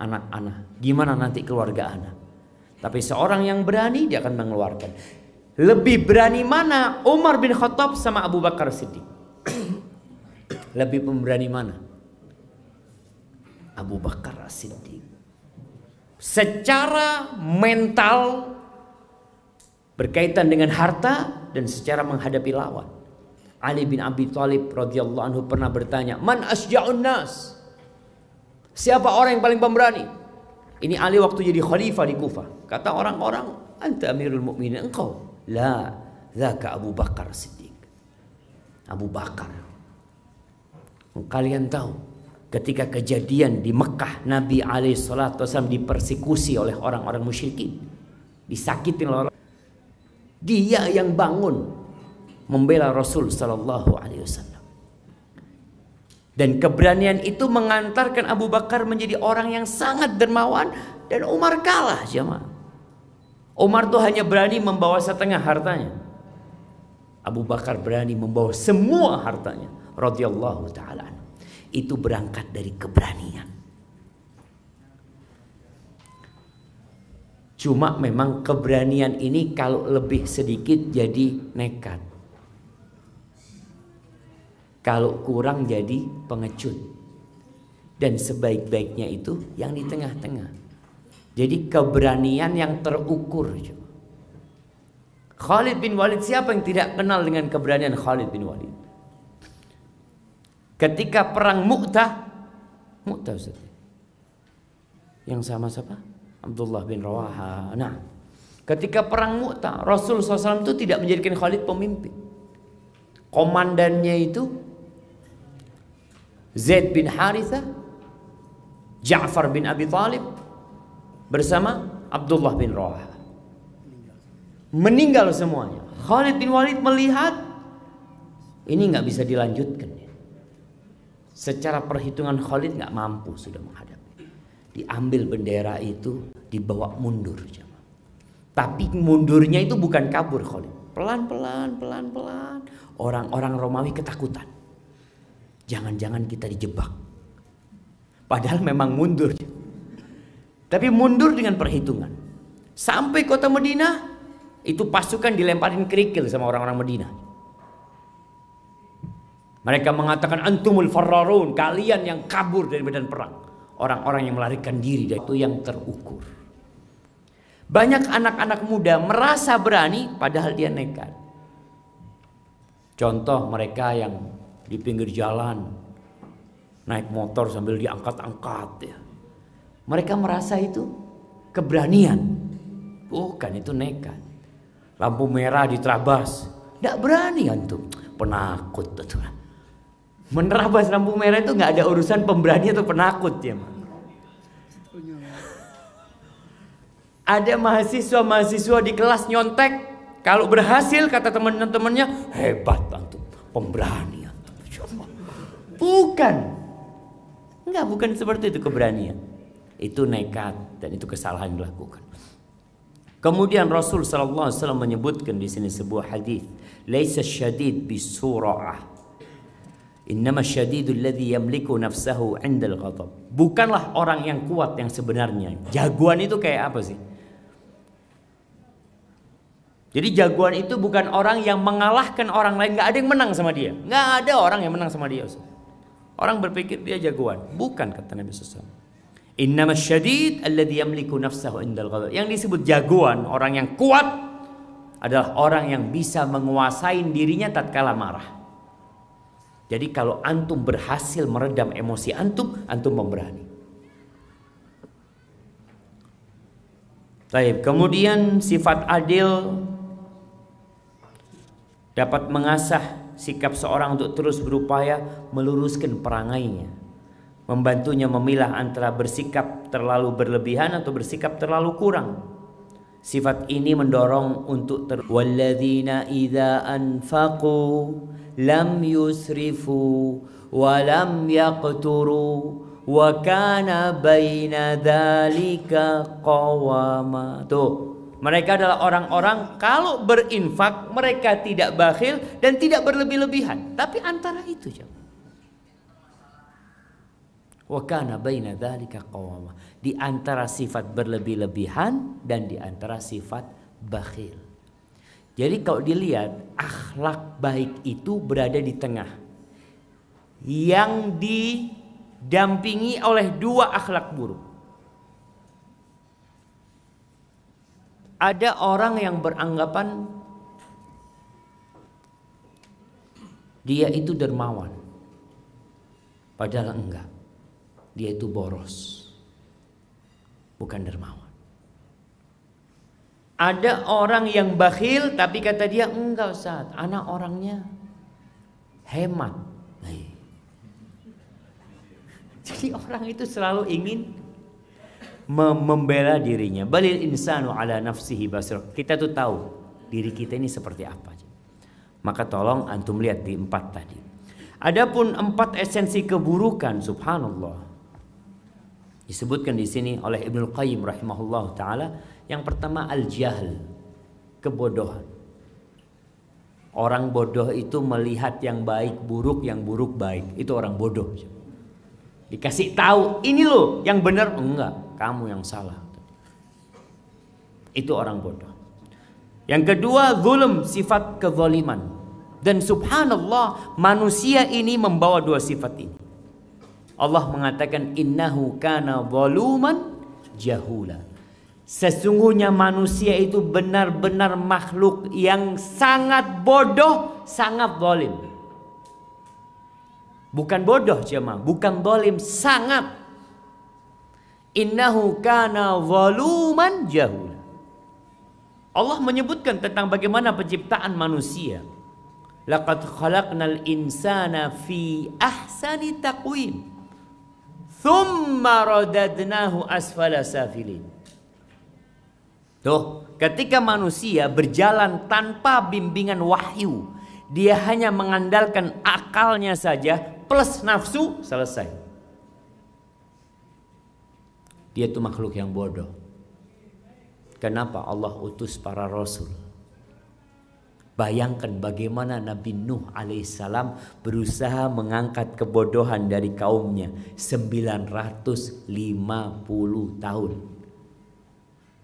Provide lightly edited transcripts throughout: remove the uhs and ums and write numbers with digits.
anak anak, gimana nanti keluarga anak. Tapi seorang yang berani dia akan mengeluarkan. Lebih berani mana Umar bin Khattab sama Abu Bakar Siddiq? Lebih pemberani mana? Abu Bakar Siddiq. Secara mental berkaitan dengan harta dan secara menghadapi lawan. Ali bin Abi Thalib radhiyallahu anhu pernah bertanya, "Man asja'un nas?" Siapa orang yang paling pemberani? Ini Ali waktu jadi khalifah di Kufah. Kata orang-orang, "Anta Amirul Mukminin." Engkau. La, dzaka Abu Bakar Siddiq. Abu Bakar. Kalian tahu ketika kejadian di Mekah, Nabi alaihi salatu wasallam dipersekusi oleh orang-orang musyrikin, disakitin oleh orang. Dia yang bangun membela Rasul sallallahu alaihi wasallam. Dan keberanian itu mengantarkan Abu Bakar menjadi orang yang sangat dermawan, dan Umar kalah, jemaah. Umar tuh hanya berani membawa setengah hartanya. Abu Bakar berani membawa semua hartanya radhiyallahu taala. Itu berangkat dari keberanian. Cuma memang keberanian ini kalau lebih sedikit jadi nekat. Kalau kurang jadi pengecut. Dan sebaik-baiknya itu yang di tengah-tengah. Jadi keberanian yang terukur. Khalid bin Walid, siapa yang tidak kenal dengan keberanian Khalid bin Walid? Ketika perang Mu'tah Ustaz. Yang sama siapa? Abdullah bin Rawaha. Nah, ketika perang Mu'tah, Rasul SAW itu tidak menjadikan Khalid pemimpin. Komandannya itu Zaid bin Harithah, Ja'far bin Abi Thalib bersama Abdullah bin Rawaha. Meninggal semuanya. Khalid bin Walid melihat ini nggak bisa dilanjutkan. Secara perhitungan Khalid nggak mampu sudah menghadapi. Diambil bendera itu, dibawa mundur. Tapi mundurnya itu bukan kabur Khalid. Pelan-pelan. Orang-orang Romawi ketakutan. Jangan-jangan kita dijebak. Padahal memang mundur. Tapi mundur dengan perhitungan. Sampai kota Madinah, itu pasukan dilemparin kerikil sama orang-orang Madinah. Mereka mengatakan antumul farrarun, kalian yang kabur dari medan perang. Orang-orang yang melarikan diri, dari itu yang terukur. Banyak anak-anak muda merasa berani padahal dia nekat. Contoh mereka yang di pinggir jalan naik motor sambil diangkat-angkat ya. Mereka merasa itu keberanian. Bukan, itu nekat. Lampu merah diterabas, tidak berani antum, penakut betul. Menerabas lampu merah itu nggak ada urusan pemberani atau penakut ya. Ada mahasiswa di kelas nyontek, kalau berhasil kata teman-temannya, hebat antum, pemberani antum. Bukan, bukan seperti itu keberanian. Itu nekat dan itu kesalahan yang dilakukan. Kemudian Rasul sallallahu alaihi wasallam menyebutkan di sini sebuah hadis, "Laisa syadid bisura'ah. Innama syadidul ladzi yamliku nafsahu 'indal ghadab." Bukanlah orang yang kuat yang sebenarnya. Jagoan itu kayak apa sih? Jadi jagoan itu bukan orang yang mengalahkan orang lain, nggak ada yang menang sama dia. Nggak ada orang yang menang sama dia. Orang berpikir dia jagoan. Bukan, kata Nabi SAW. Innama syadid alladzi yamliku nafsahu 'indal ghadab. Yang disebut jagoan, orang yang kuat, adalah orang yang bisa menguasai dirinya tatkala marah. Jadi kalau antum berhasil meredam emosi antum pemberani. Baik, kemudian sifat adil dapat mengasah sikap seorang untuk terus berupaya meluruskan perangainya, membantunya memilah antara bersikap terlalu berlebihan atau bersikap terlalu kurang. Sifat ini mendorong untuk walladzina idza anfaqu lam yusrifu wa lam yaqturu wa kana baina dzalika qawama. Tuh, mereka adalah orang-orang kalau berinfak mereka tidak bakhil dan tidak berlebih-lebihan, tapi antara itu. Wa kana baina dzalika qawama. Di antara sifat berlebih-lebihan dan di antara sifat bakhil. Jadi kalau dilihat akhlak baik itu berada di tengah. Yang didampingi oleh dua akhlak buruk. Ada orang yang beranggapan dia itu dermawan. Padahal enggak. Dia itu boros. Bukan dermawan. Ada orang yang bakhil tapi kata dia enggak Ustaz, anak orangnya hemat. Jadi orang itu selalu ingin membela dirinya. Balil insanu ala nafsihi basir. Kita tuh tahu diri kita ini seperti apa. Maka tolong antum lihat di 4 tadi. Adapun 4 esensi keburukan, subhanallah, disebutkan di sini oleh Ibnu Qayyim rahimahullah taala. Yang pertama al-jahl, kebodohan. Orang bodoh itu melihat yang baik buruk, yang buruk baik. Itu orang bodoh. Dikasih tahu, ini loh yang benar, enggak, kamu yang salah. Itu orang bodoh. Yang kedua, zulm, sifat kezaliman. Dan subhanallah, manusia ini membawa 2 sifat ini. Allah mengatakan innahu kana zaluman jahula. Sesungguhnya manusia itu benar-benar makhluk yang sangat bodoh, sangat zalim. Bukan bodoh jemaah, bukan zalim, sangat. Innahu kana zaluman jahula. Allah menyebutkan tentang bagaimana penciptaan manusia. Laqad khalaqnal insana fi ahsani taqwim. Thumma radadnahu asfala safilin. Tuh, ketika manusia berjalan tanpa bimbingan wahyu, dia hanya mengandalkan akalnya saja plus nafsu, selesai. Dia itu makhluk yang bodoh. Kenapa Allah utus para rasul? Bayangkan bagaimana Nabi Nuh alaihissalam berusaha mengangkat kebodohan dari kaumnya 950 tahun.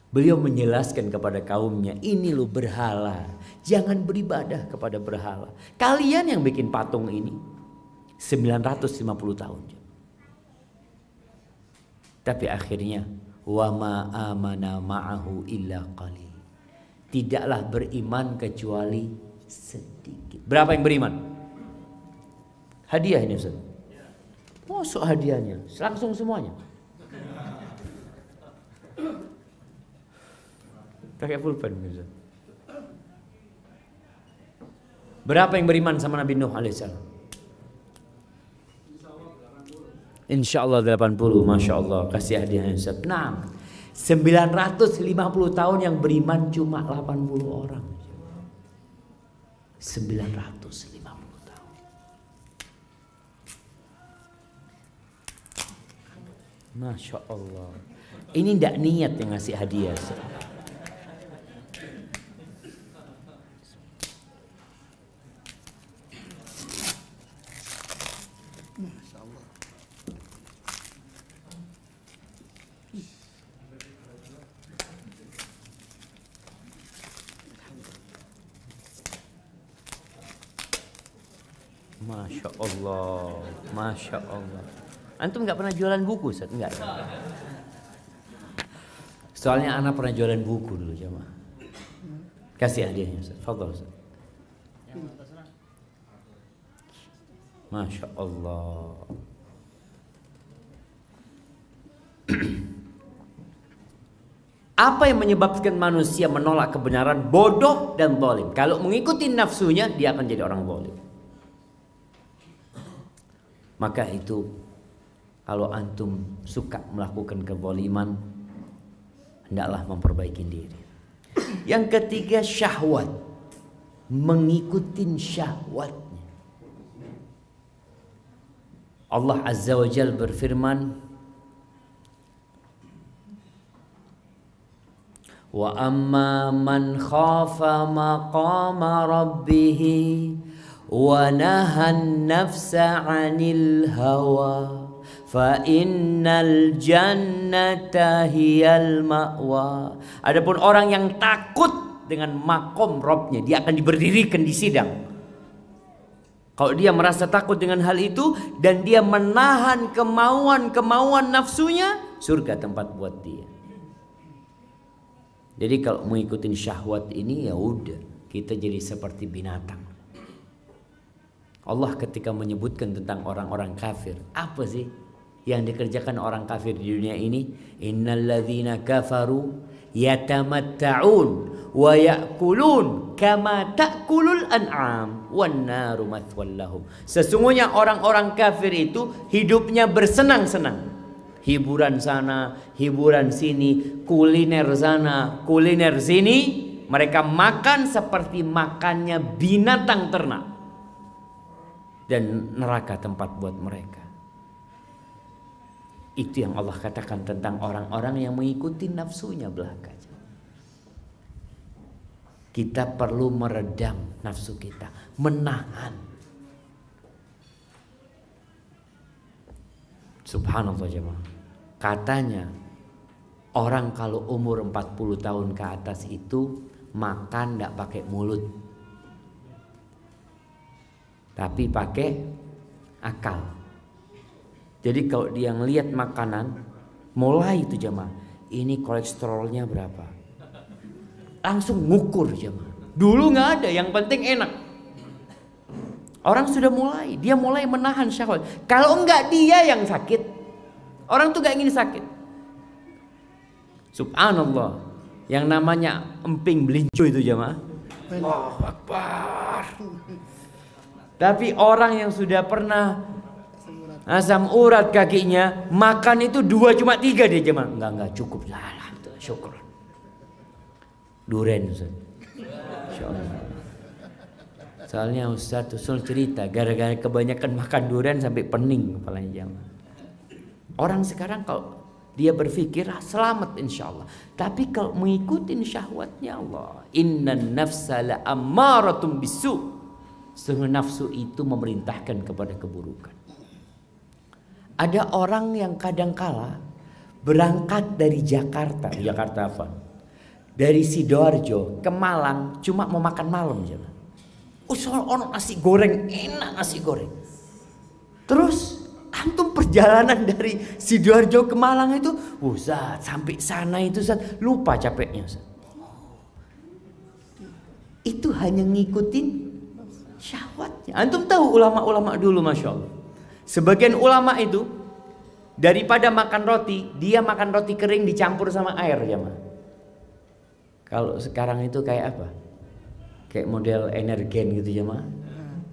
Beliau menjelaskan kepada kaumnya, ini loh berhala, jangan beribadah kepada berhala. Kalian yang bikin patung ini 950 tahun. Tapi akhirnya wa ma amana ma'ahu illa qalil. Tidaklah beriman kecuali sedikit. Berapa yang beriman? Hadiah ini Ustaz. Masuk hadiahnya, langsung semuanya. Pakai pulpen Ustaz. Berapa yang beriman sama Nabi Nuh alaihissalam? Insyaallah 80. Masya Allah, kasih hadiahnya Ustaz. Nah, 950 tahun yang beriman cuma 80 orang. 950 tahun. Masya Allah. Ini tidak niat yang ngasih hadiah Ustaz. Masya Allah, Masya Allah. Antum nggak pernah jualan buku, Ustaz? Enggak. Soalnya anak pernah jualan buku dulu, jemaah. Kasih hadiahnya, Ustaz. Fadhal, Ustaz. Masya Allah. Apa yang menyebabkan manusia menolak kebenaran? Bodoh dan zalim. Kalau mengikuti nafsunya, dia akan jadi orang zalim. Maka itu kalau antum suka melakukan kezaliman, hendaklah memperbaiki diri. Yang ketiga, syahwat. Mengikuti syahwatnya. Allah Azza wa Jalla berfirman, wa amma man khafa maqama rabbih wa nahan nafsa 'anil hawa fa innal jannata hiyal ma'wa. Adapun orang yang takut dengan makom Robnya, dia akan diberdirikan di sidang. Kalau dia merasa takut dengan hal itu dan dia menahan kemauan nafsunya, surga tempat buat dia. Jadi kalau mengikuti syahwat ini, ya udah, kita jadi seperti binatang. Allah ketika menyebutkan tentang orang-orang kafir, apa sih yang dikerjakan orang kafir di dunia ini? Innalladzina kafaru yatamatta'un wa ya'kulun kama ta'kulul an'am wan naru mathwal lahum. Sesungguhnya orang-orang kafir itu hidupnya bersenang-senang. Hiburan sana, hiburan sini, kuliner sana, kuliner sini. Mereka makan seperti makannya binatang ternak. Dan neraka tempat buat mereka. Itu yang Allah katakan tentang orang-orang yang mengikuti nafsunya belaka. Kita perlu meredam nafsu kita, menahan. Subhanallah jemaah. Katanya orang kalau umur 40 tahun ke atas itu makan tidak pakai mulut, tapi pakai akal. Jadi kalau dia ngelihat makanan, mulai itu jemaah, ini kolesterolnya berapa, langsung ngukur jemaah. Dulu nggak ada, yang penting enak. Orang sudah mulai, dia mulai menahan syahwat. Kalau enggak dia yang sakit. Orang tuh gak ingin sakit. Subhanallah, yang namanya emping belincu itu jemaah. Allahu Akbar. Tapi orang yang sudah pernah asam urat kakinya, makan itu 2 cuma 3 dia jemaah. Enggak cukup. Alhamdulillah, syukur. Duren Ustaz. Insyaallah. Soalnya Ustaz usul cerita gara-gara kebanyakan makan duren sampai pening kepalanya jemaah. Orang sekarang kalau dia berpikir selamat insyaallah, tapi kalau mengikuti syahwatnya Allah, innan nafsa la ammaratum bisu. Sesungguhnya nafsu itu memerintahkan kepada keburukan. Ada orang yang kadangkala berangkat dari Jakarta apa? Dari Sidoarjo ke Malang cuma mau makan malam aja. Ono nasi goreng, enak nasi goreng. Terus antum perjalanan dari Sidoarjo ke Malang itu, Ustaz, sampai sana itu Ustaz, lupa capeknya Ustaz. Itu hanya ngikutin syahwatnya. Antum tahu ulama-ulama dulu Masya Allah. Sebagian ulama itu daripada makan roti, dia makan roti kering dicampur sama air jemaah. Kalau sekarang itu kayak apa? Kayak model energen gitu jemaah.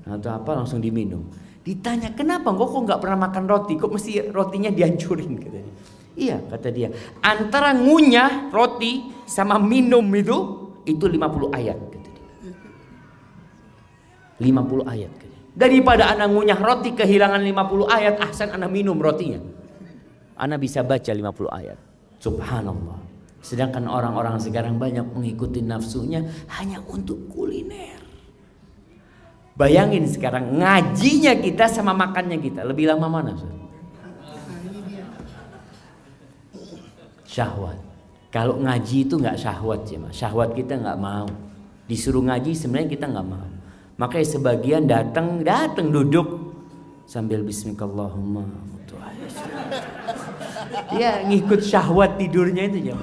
Atau apa langsung diminum. Ditanya kenapa kok nggak pernah makan roti, kok mesti rotinya dihancurin katanya. Iya kata dia, antara ngunyah roti sama minum itu 50 ayat kata dia. 50 ayat kata dia. Daripada anak ngunyah roti kehilangan 50 ayat, ahsan anak minum rotinya. Anak bisa baca 50 ayat. Subhanallah. Sedangkan orang-orang sekarang banyak mengikuti nafsunya hanya untuk kuliner. Bayangin sekarang ngajinya kita sama makannya kita, lebih lama mana? Syahwat. Kalau ngaji itu nggak syahwat ya, syahwat kita nggak mau. Disuruh ngaji sebenarnya kita nggak mau. Makanya sebagian datang duduk sambil bismillahirrahmanirrahim. Dia ngikut syahwat tidurnya itu ya.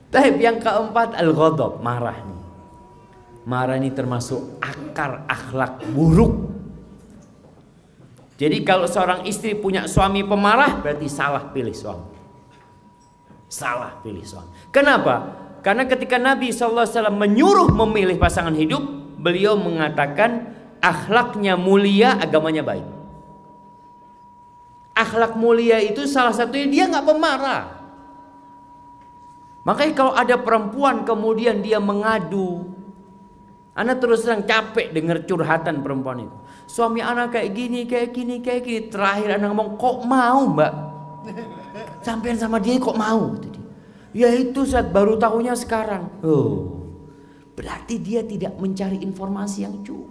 Tapi yang keempat al-ghadab, marah nih. Marah ini termasuk akar akhlak buruk. Jadi kalau seorang istri punya suami pemarah, berarti salah pilih suami. Salah pilih suami. Kenapa? Karena ketika Nabi SAW menyuruh memilih pasangan hidup, beliau mengatakan akhlaknya mulia, agamanya baik. Akhlak mulia itu salah satunya dia nggak pemarah. Makanya kalau ada perempuan kemudian dia mengadu, anak terus terang capek dengar curhatan perempuan itu. Suami anak kayak gini. Terakhir anak ngomong, kok mau mbak? Sampean sama dia kok mau? Ya itu saat baru tahunya sekarang. Oh, berarti dia tidak mencari informasi yang cukup.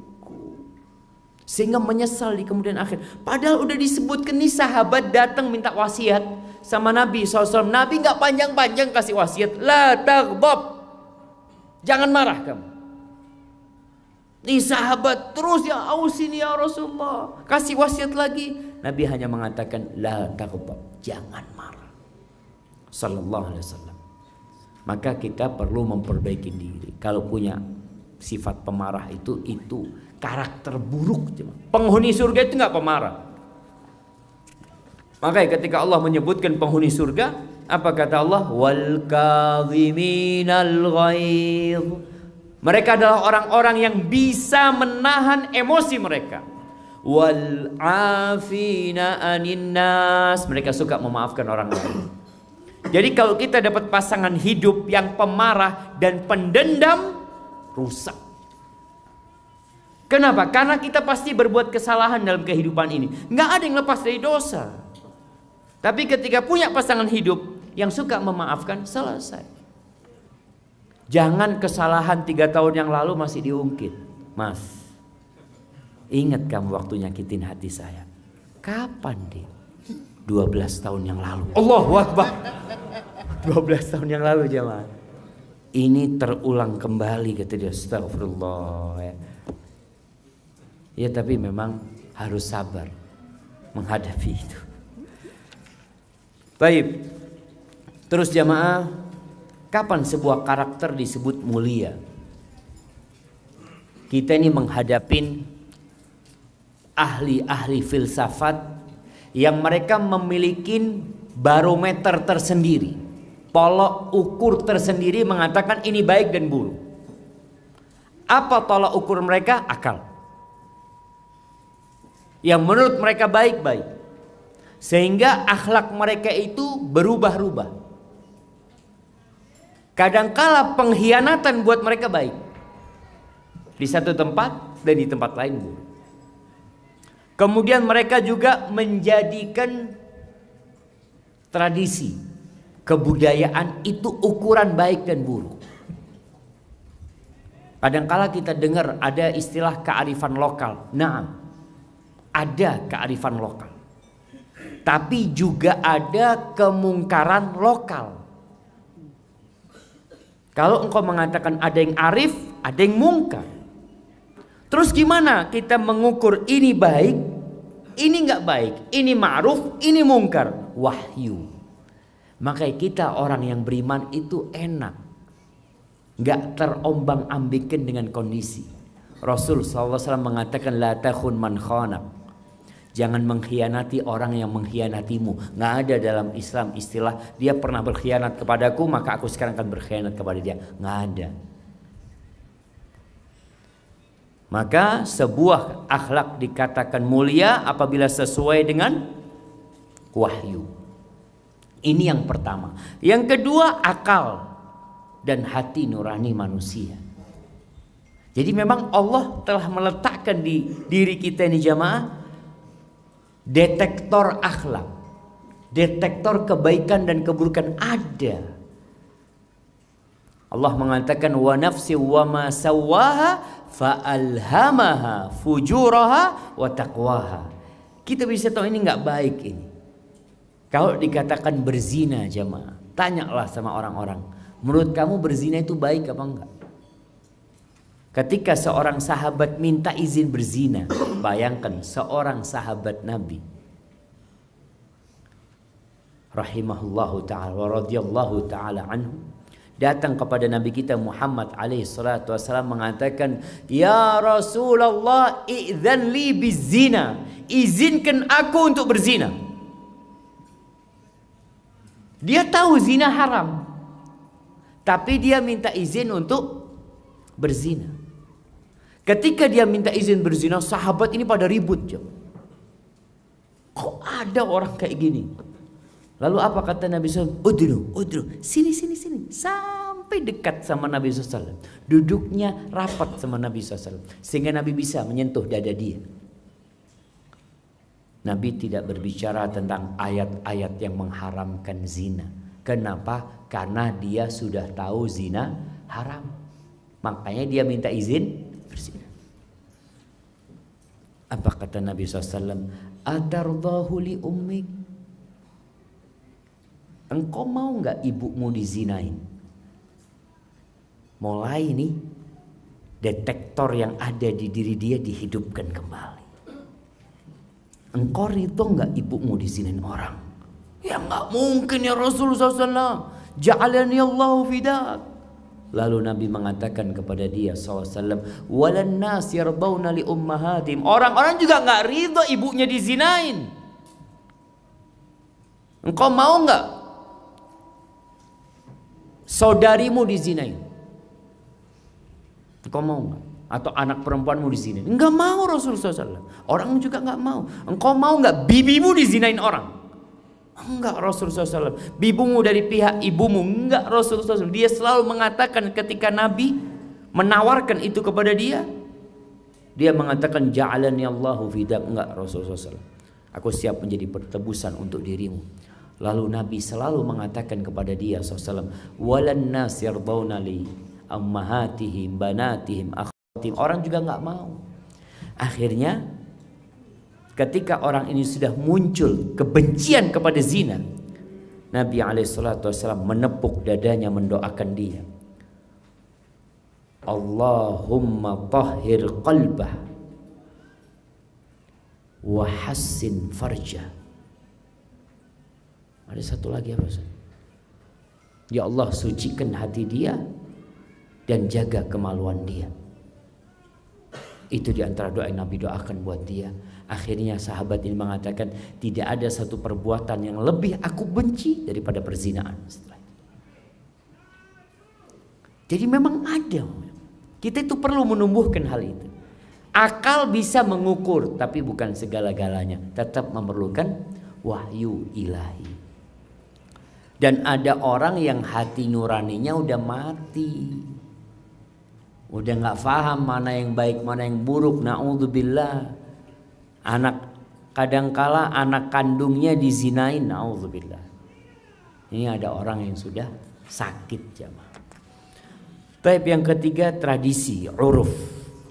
Sehingga menyesal di kemudian akhir. Padahal udah disebutkan nih, sahabat datang minta wasiat sama Nabi SAW. Nabi nggak panjang-panjang kasih wasiat. La taghdab. Jangan marah kamu. Nih sahabat terus, ya ausini ya Rasulullah. Kasih wasiat lagi. Nabi hanya mengatakan la taghdab. Jangan marah. Sallallahu alaihi wasallam. Maka kita perlu memperbaiki diri. Kalau punya sifat pemarah itu karakter buruk. Penghuni surga itu nggak pemarah. Makanya ketika Allah menyebutkan penghuni surga, apa kata Allah? Wal kadhiminal ghaidh. Mereka adalah orang-orang yang bisa menahan emosi mereka. Wal afina anin nas. Mereka suka memaafkan orang lain. Jadi kalau kita dapat pasangan hidup yang pemarah dan pendendam, rusak. Kenapa? Karena kita pasti berbuat kesalahan dalam kehidupan ini. Nggak ada yang lepas dari dosa. Tapi ketika punya pasangan hidup yang suka memaafkan, selesai. Jangan kesalahan 3 tahun yang lalu masih diungkit. Mas, ingat kamu waktu nyakitin hati saya. Kapan deh? 12 tahun yang lalu. Allahu Akbar. 12 tahun yang lalu jemaah. Ini terulang kembali, kata dia. Astagfirullah. Ya tapi memang harus sabar menghadapi itu. Baik. Terus jamaah, kapan sebuah karakter disebut mulia? Kita ini menghadapin ahli-ahli filsafat yang mereka memiliki barometer tersendiri, tolak ukur tersendiri mengatakan ini baik dan buruk. Apa tolak ukur mereka? Akal. Yang menurut mereka baik-baik. Sehingga akhlak mereka itu berubah-ubah. Kadangkala pengkhianatan buat mereka baik di satu tempat dan di tempat lain buruk. Kemudian mereka juga menjadikan tradisi, kebudayaan itu ukuran baik dan buruk. Kadangkala kita dengar ada istilah kearifan lokal. Nah, ada kearifan lokal. Tapi juga ada kemungkaran lokal. Kalau engkau mengatakan ada yang arif, ada yang mungkar. Terus gimana kita mengukur ini baik, ini nggak baik, ini ma'ruf, ini mungkar? Wahyu. Makanya kita orang yang beriman itu enak, nggak terombang-ambingkan dengan kondisi. Rasul SAW mengatakan la takhun man khanak. Jangan mengkhianati orang yang mengkhianatimu. Nggak ada dalam Islam istilah dia pernah berkhianat kepadaku maka aku sekarang akan berkhianat kepada dia. Nggak ada. Maka sebuah akhlak dikatakan mulia apabila sesuai dengan wahyu. Ini yang pertama. Yang kedua, akal dan hati nurani manusia. Jadi memang Allah telah meletakkan di diri kita ini jamaah detektor akhlak, detektor kebaikan dan keburukan ada. Allah mengatakan wa nafsi wa ma sawaha fa alhamaha fujuraha wa taqwaha. Kita bisa tahu ini nggak baik ini. Kalau dikatakan berzina jamaah, tanyalah sama orang-orang, menurut kamu berzina itu baik apa enggak? Ketika seorang sahabat minta izin berzina, bayangkan seorang sahabat Nabi rahimahullahu ta'ala wa radhiyallahu ta'ala anhu datang kepada Nabi kita Muhammad alaihi salatu wasallam mengatakan, ya Rasulullah idzan li bizina, izinkan aku untuk berzina. Dia tahu zina haram, tapi dia minta izin untuk berzina. Ketika dia minta izin berzina, sahabat ini pada ribut. Kok ada orang kayak gini? Lalu apa kata Nabi SAW? Udru, sini. Sampai dekat sama Nabi SAW. Duduknya rapat sama Nabi SAW. Sehingga Nabi bisa menyentuh dada dia. Nabi tidak berbicara tentang ayat-ayat yang mengharamkan zina. Kenapa? Karena dia sudah tahu zina haram. Makanya dia minta izin berzina. Apa kata Nabi SAW? Atardahu li ummik. Engkau mau nggak ibumu dizinain? Mulai nih detektor yang ada di diri dia dihidupkan kembali. Engkau ridho nggak ibumu dizinain orang? Ya nggak mungkin ya Rasulullah SAW. Ja'alani Allahu fidak. Lalu Nabi mengatakan kepada dia SAW, walan nas yardawna li ummahatim. Orang-orang juga nggak ridho ibunya dizinain. Engkau mau nggak saudarimu dizinain? Engkau mau nggak? Atau anak perempuanmu dizinain? Enggak mau Rasulullah SAW. Orang juga nggak mau. Engkau mau nggak bibimu dizinain orang? Enggak Rasulullah SAW. Bibumu dari pihak ibumu? Enggak Rasulullah SAW. Dia selalu mengatakan ketika Nabi menawarkan itu kepada dia, dia mengatakan ja'alani Allahu fidak. Enggak Rasulullah SAW. Aku siap menjadi pertebusan untuk dirimu. Lalu Nabi selalu mengatakan kepada dia SAW, walan nas yardawna li ummahatihim banatihim akhwatihim. Orang juga enggak mau. Akhirnya ketika orang ini sudah muncul kebencian kepada zina, Nabi SAW menepuk dadanya mendoakan dia. Allahumma tahhir qalbah wa hassin farjah. Ada satu lagi apa? Ya Allah, sucikan hati dia dan jaga kemaluan dia. Itu diantara doa yang Nabi doakan buat dia. Akhirnya sahabat ini mengatakan, tidak ada satu perbuatan yang lebih aku benci daripada perzinaan. Jadi memang ada. Kita itu perlu menumbuhkan hal itu. Akal bisa mengukur, tapi bukan segala-galanya. Tetap memerlukan wahyu ilahi. Dan ada orang yang hati nuraninya udah mati. Udah nggak paham mana yang baik, mana yang buruk. Na'udzubillah. Kadangkala anak kandungnya dizinain. Na'udzubillah. Ini ada orang yang sudah sakit jamaah. Tapi yang ketiga, tradisi, uruf,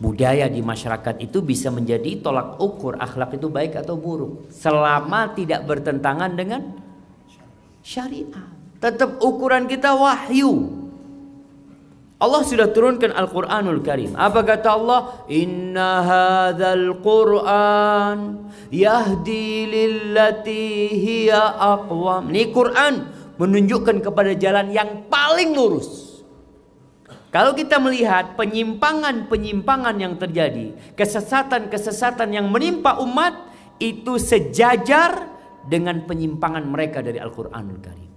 budaya di masyarakat itu bisa menjadi tolak ukur akhlak itu baik atau buruk, selama tidak bertentangan dengan syariat. Tetap ukuran kita wahyu. Allah sudah turunkan Al-Quranul Karim. Apa kata Allah? Inna hadzal Qur'an yahdi lillati hiya aqwam. Ini Quran menunjukkan kepada jalan yang paling lurus. Kalau kita melihat penyimpangan-penyimpangan yang terjadi, kesesatan-kesesatan yang menimpa umat, itu sejajar dengan penyimpangan mereka dari Al-Quranul Karim.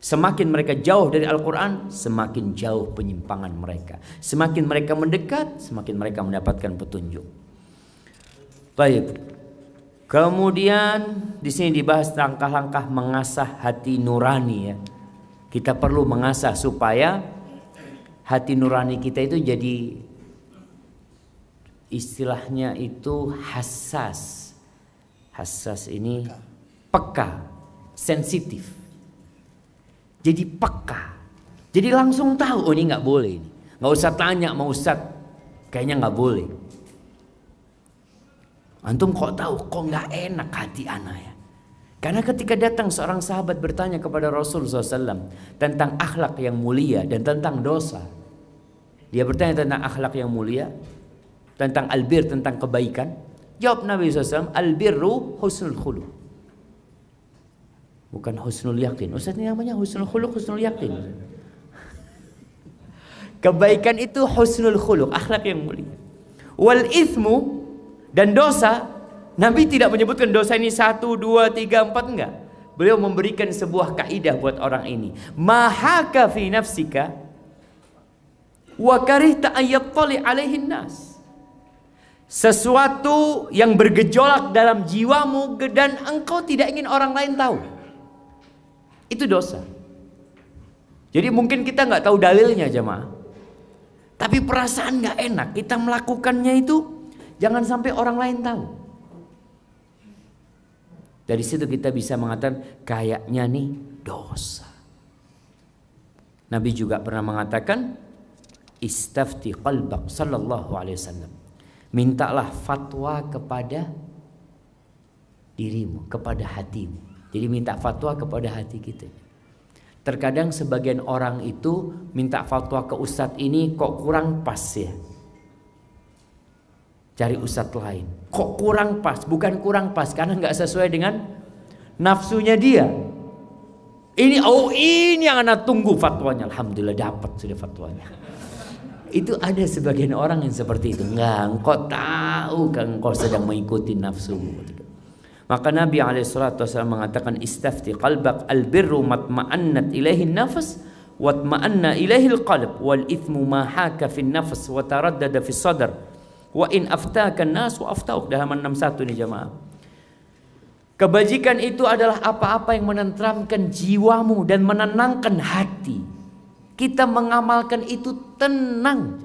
Semakin mereka jauh dari Al-Quran, semakin jauh penyimpangan mereka. Semakin mereka mendekat, semakin mereka mendapatkan petunjuk. Baik. Kemudian di sini dibahas langkah-langkah mengasah hati nurani ya. Kita perlu mengasah supaya hati nurani kita itu jadi, istilahnya itu hassas. Hassas ini peka, sensitif. Jadi peka. Jadi langsung tahu, oh ini nggak boleh. Nggak usah tanya sama Ustadz, kayaknya nggak boleh. Antum kok tahu, kok nggak enak hati anak ya? Karena ketika datang seorang sahabat bertanya kepada Rasulullah SAW tentang akhlak yang mulia dan tentang dosa. Dia bertanya tentang akhlak yang mulia, tentang albir, tentang kebaikan. Jawab Nabi SAW, albirru husnul khuluq. Bukan husnul yakin. Ustaz ini namanya husnul khuluq, husnul yakin. Kebaikan itu husnul khuluq, akhlak yang mulia. Wal ithmu, dan dosa, Nabi tidak menyebutkan dosa ini 1, 2, 3, 4, enggak. Beliau memberikan sebuah kaidah buat orang ini. Mahaka fi nafsika wa karihta ayyattali alaihin nas. Sesuatu yang bergejolak dalam jiwamu dan engkau tidak ingin orang lain tahu. Itu dosa. Jadi mungkin kita nggak tahu dalilnya jemaah, tapi perasaan nggak enak kita melakukannya itu, jangan sampai orang lain tahu. Dari situ kita bisa mengatakan kayaknya nih dosa. Nabi juga pernah mengatakan istafti qalbak sallallahu alaihi wasallam. Mintalah fatwa kepada dirimu, kepada hatimu. Jadi minta fatwa kepada hati kita. Terkadang sebagian orang itu minta fatwa ke ustadz ini kok kurang pas ya. Cari ustadz lain. Kok kurang pas? Bukan kurang pas karena nggak sesuai dengan nafsunya dia. Ini yang anak tunggu fatwanya. Alhamdulillah dapat sudah fatwanya. Itu ada sebagian orang yang seperti itu. Enggak, engkau tahu kan engkau sedang mengikuti nafsu. Maka Nabi SAW mengatakan istafti qalbak albirru matma'annat ilaihi nafas watma'anna ilaihi alqalb wal ithmu ma haka fi nafas wa taraddada fi sadr wa in aftaka an-nas wa aftauk. Halaman 61 nih jemaah. Kebajikan itu adalah apa-apa yang menenteramkan jiwamu dan menenangkan hati. Kita mengamalkan itu tenang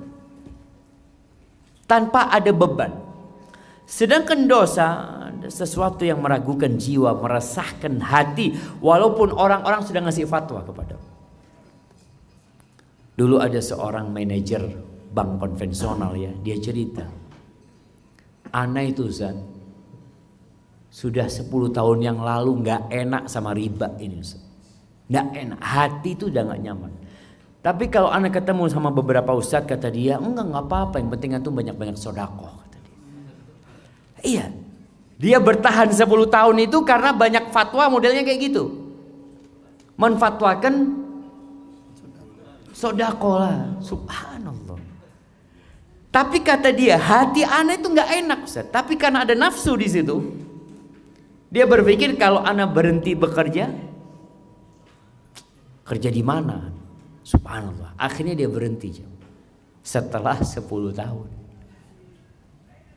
tanpa ada beban. Sedangkan dosa sesuatu yang meragukan jiwa, meresahkan hati, walaupun orang-orang sudah ngasih fatwa kepada. Dulu ada seorang manajer bank konvensional ya, dia cerita, ana itu Ustaz, sudah 10 tahun yang lalu nggak enak sama riba ini Ustaz. Nggak enak, hati itu udah nggak nyaman. Tapi kalau anak ketemu sama beberapa ustadz, kata dia, enggak apa-apa, yang penting antum banyak-banyak sodakoh, kata dia. Iya, dia bertahan 10 tahun itu karena banyak fatwa modelnya kayak gitu. Menfatwakan sodakoh lah, subhanallah. Tapi kata dia, hati anak itu nggak enak Ustaz. Tapi karena ada nafsu di situ, dia berpikir kalau anak berhenti bekerja, kerja di mana? Subhanallah, akhirnya dia berhenti setelah 10 tahun.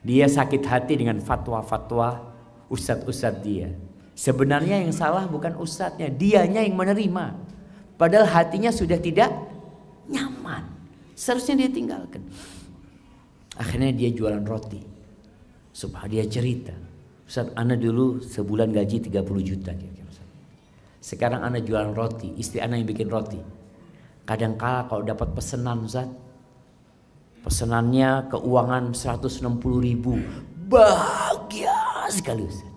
Dia sakit hati dengan fatwa-fatwa ustadz-ustadz dia. Sebenarnya yang salah bukan ustadznya, dianya yang menerima. Padahal hatinya sudah tidak nyaman. Seharusnya dia tinggalkan. Akhirnya dia jualan roti. Subhanallah, dia cerita, Ustadz, ana dulu sebulan gaji 30 juta. Sekarang ana jualan roti, istri ana yang bikin roti. Kadang-kala kalau dapat pesanan Ustaz, pesanannya keuangan 160.000, bahagia sekali Ustaz.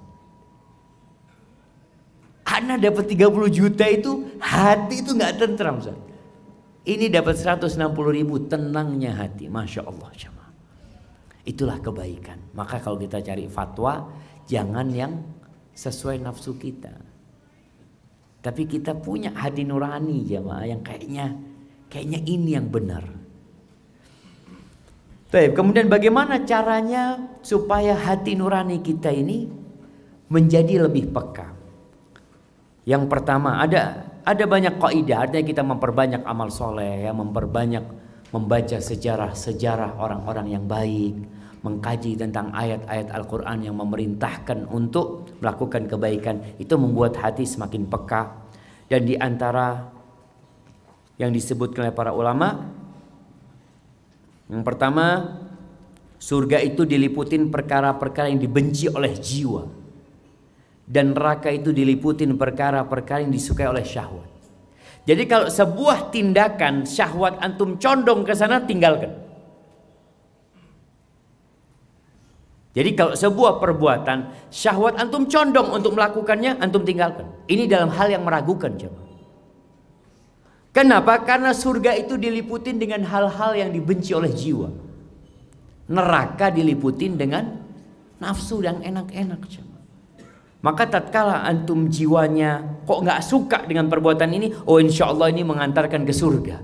Ana dapat 30 juta itu, hati itu nggak tentram Ustaz. Ini dapat 160.000, tenangnya hati, masya Allah jemaah. Itulah kebaikan. Maka kalau kita cari fatwa, jangan yang sesuai nafsu kita. Tapi kita punya hati nurani jemaah yang kayaknya ini yang benar. Baik, kemudian bagaimana caranya supaya hati nurani kita ini menjadi lebih peka? Yang pertama ada banyak kaidah, artinya kita memperbanyak amal soleh, ya, memperbanyak membaca sejarah-sejarah orang-orang yang baik, mengkaji tentang ayat-ayat Al-Quran yang memerintahkan untuk melakukan kebaikan. Itu membuat hati semakin peka. Dan di antara yang disebutkan oleh para ulama, yang pertama, surga itu diliputin perkara-perkara yang dibenci oleh jiwa, dan neraka itu diliputin perkara-perkara yang disukai oleh syahwat. Jadi kalau sebuah tindakan syahwat antum condong ke sana, tinggalkan. Jadi kalau sebuah perbuatan syahwat antum condong untuk melakukannya, antum tinggalkan. Ini dalam hal yang meragukan, coba. Kenapa? Karena surga itu diliputin dengan hal-hal yang dibenci oleh jiwa. Neraka diliputin dengan nafsu yang enak-enak, coba. Maka tatkala antum jiwanya kok nggak suka dengan perbuatan ini, oh insya Allah ini mengantarkan ke surga.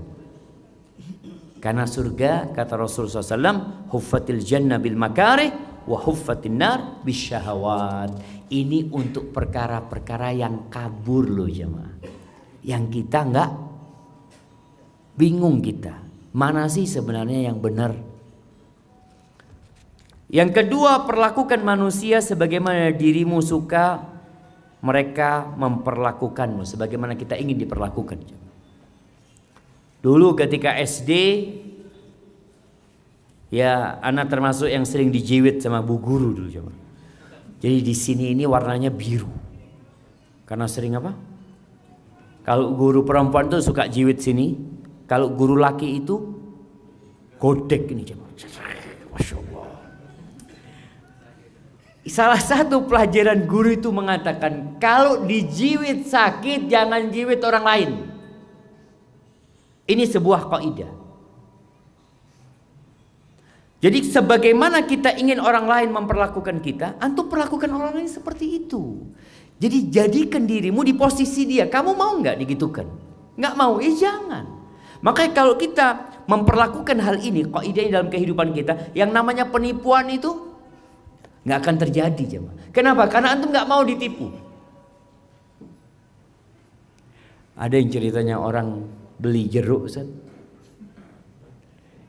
Karena surga, kata Rasulullah SAW, huffatil jannah bil makarih wa huffatin nar bisyahawat. Ini untuk perkara-perkara yang kabur loh jemaah. Yang kita nggak bingung kita. Mana sih sebenarnya yang benar? Yang kedua, perlakukan manusia sebagaimana dirimu suka mereka memperlakukanmu, sebagaimana kita ingin diperlakukan. Dulu ketika SD, ya anak termasuk yang sering dijiwit sama bu guru dulu coba. Jadi di sini ini warnanya biru. Karena sering apa? Kalau guru perempuan tuh suka jiwit sini, kalau guru laki itu godek ini coba. Masya Allah. Salah satu pelajaran guru itu mengatakan, kalau dijiwit sakit jangan jiwit orang lain. Ini sebuah kaidah. Jadi sebagaimana kita ingin orang lain memperlakukan kita, antum perlakukan orang lain seperti itu. Jadi jadikan dirimu di posisi dia. Kamu mau nggak digitukan? Nggak mau, jangan. Makanya kalau kita memperlakukan hal ini, kaidahnya dalam kehidupan kita, yang namanya penipuan itu nggak akan terjadi, jemaah. Kenapa? Karena antum nggak mau ditipu. Ada yang ceritanya orang beli jeruk, Ustaz.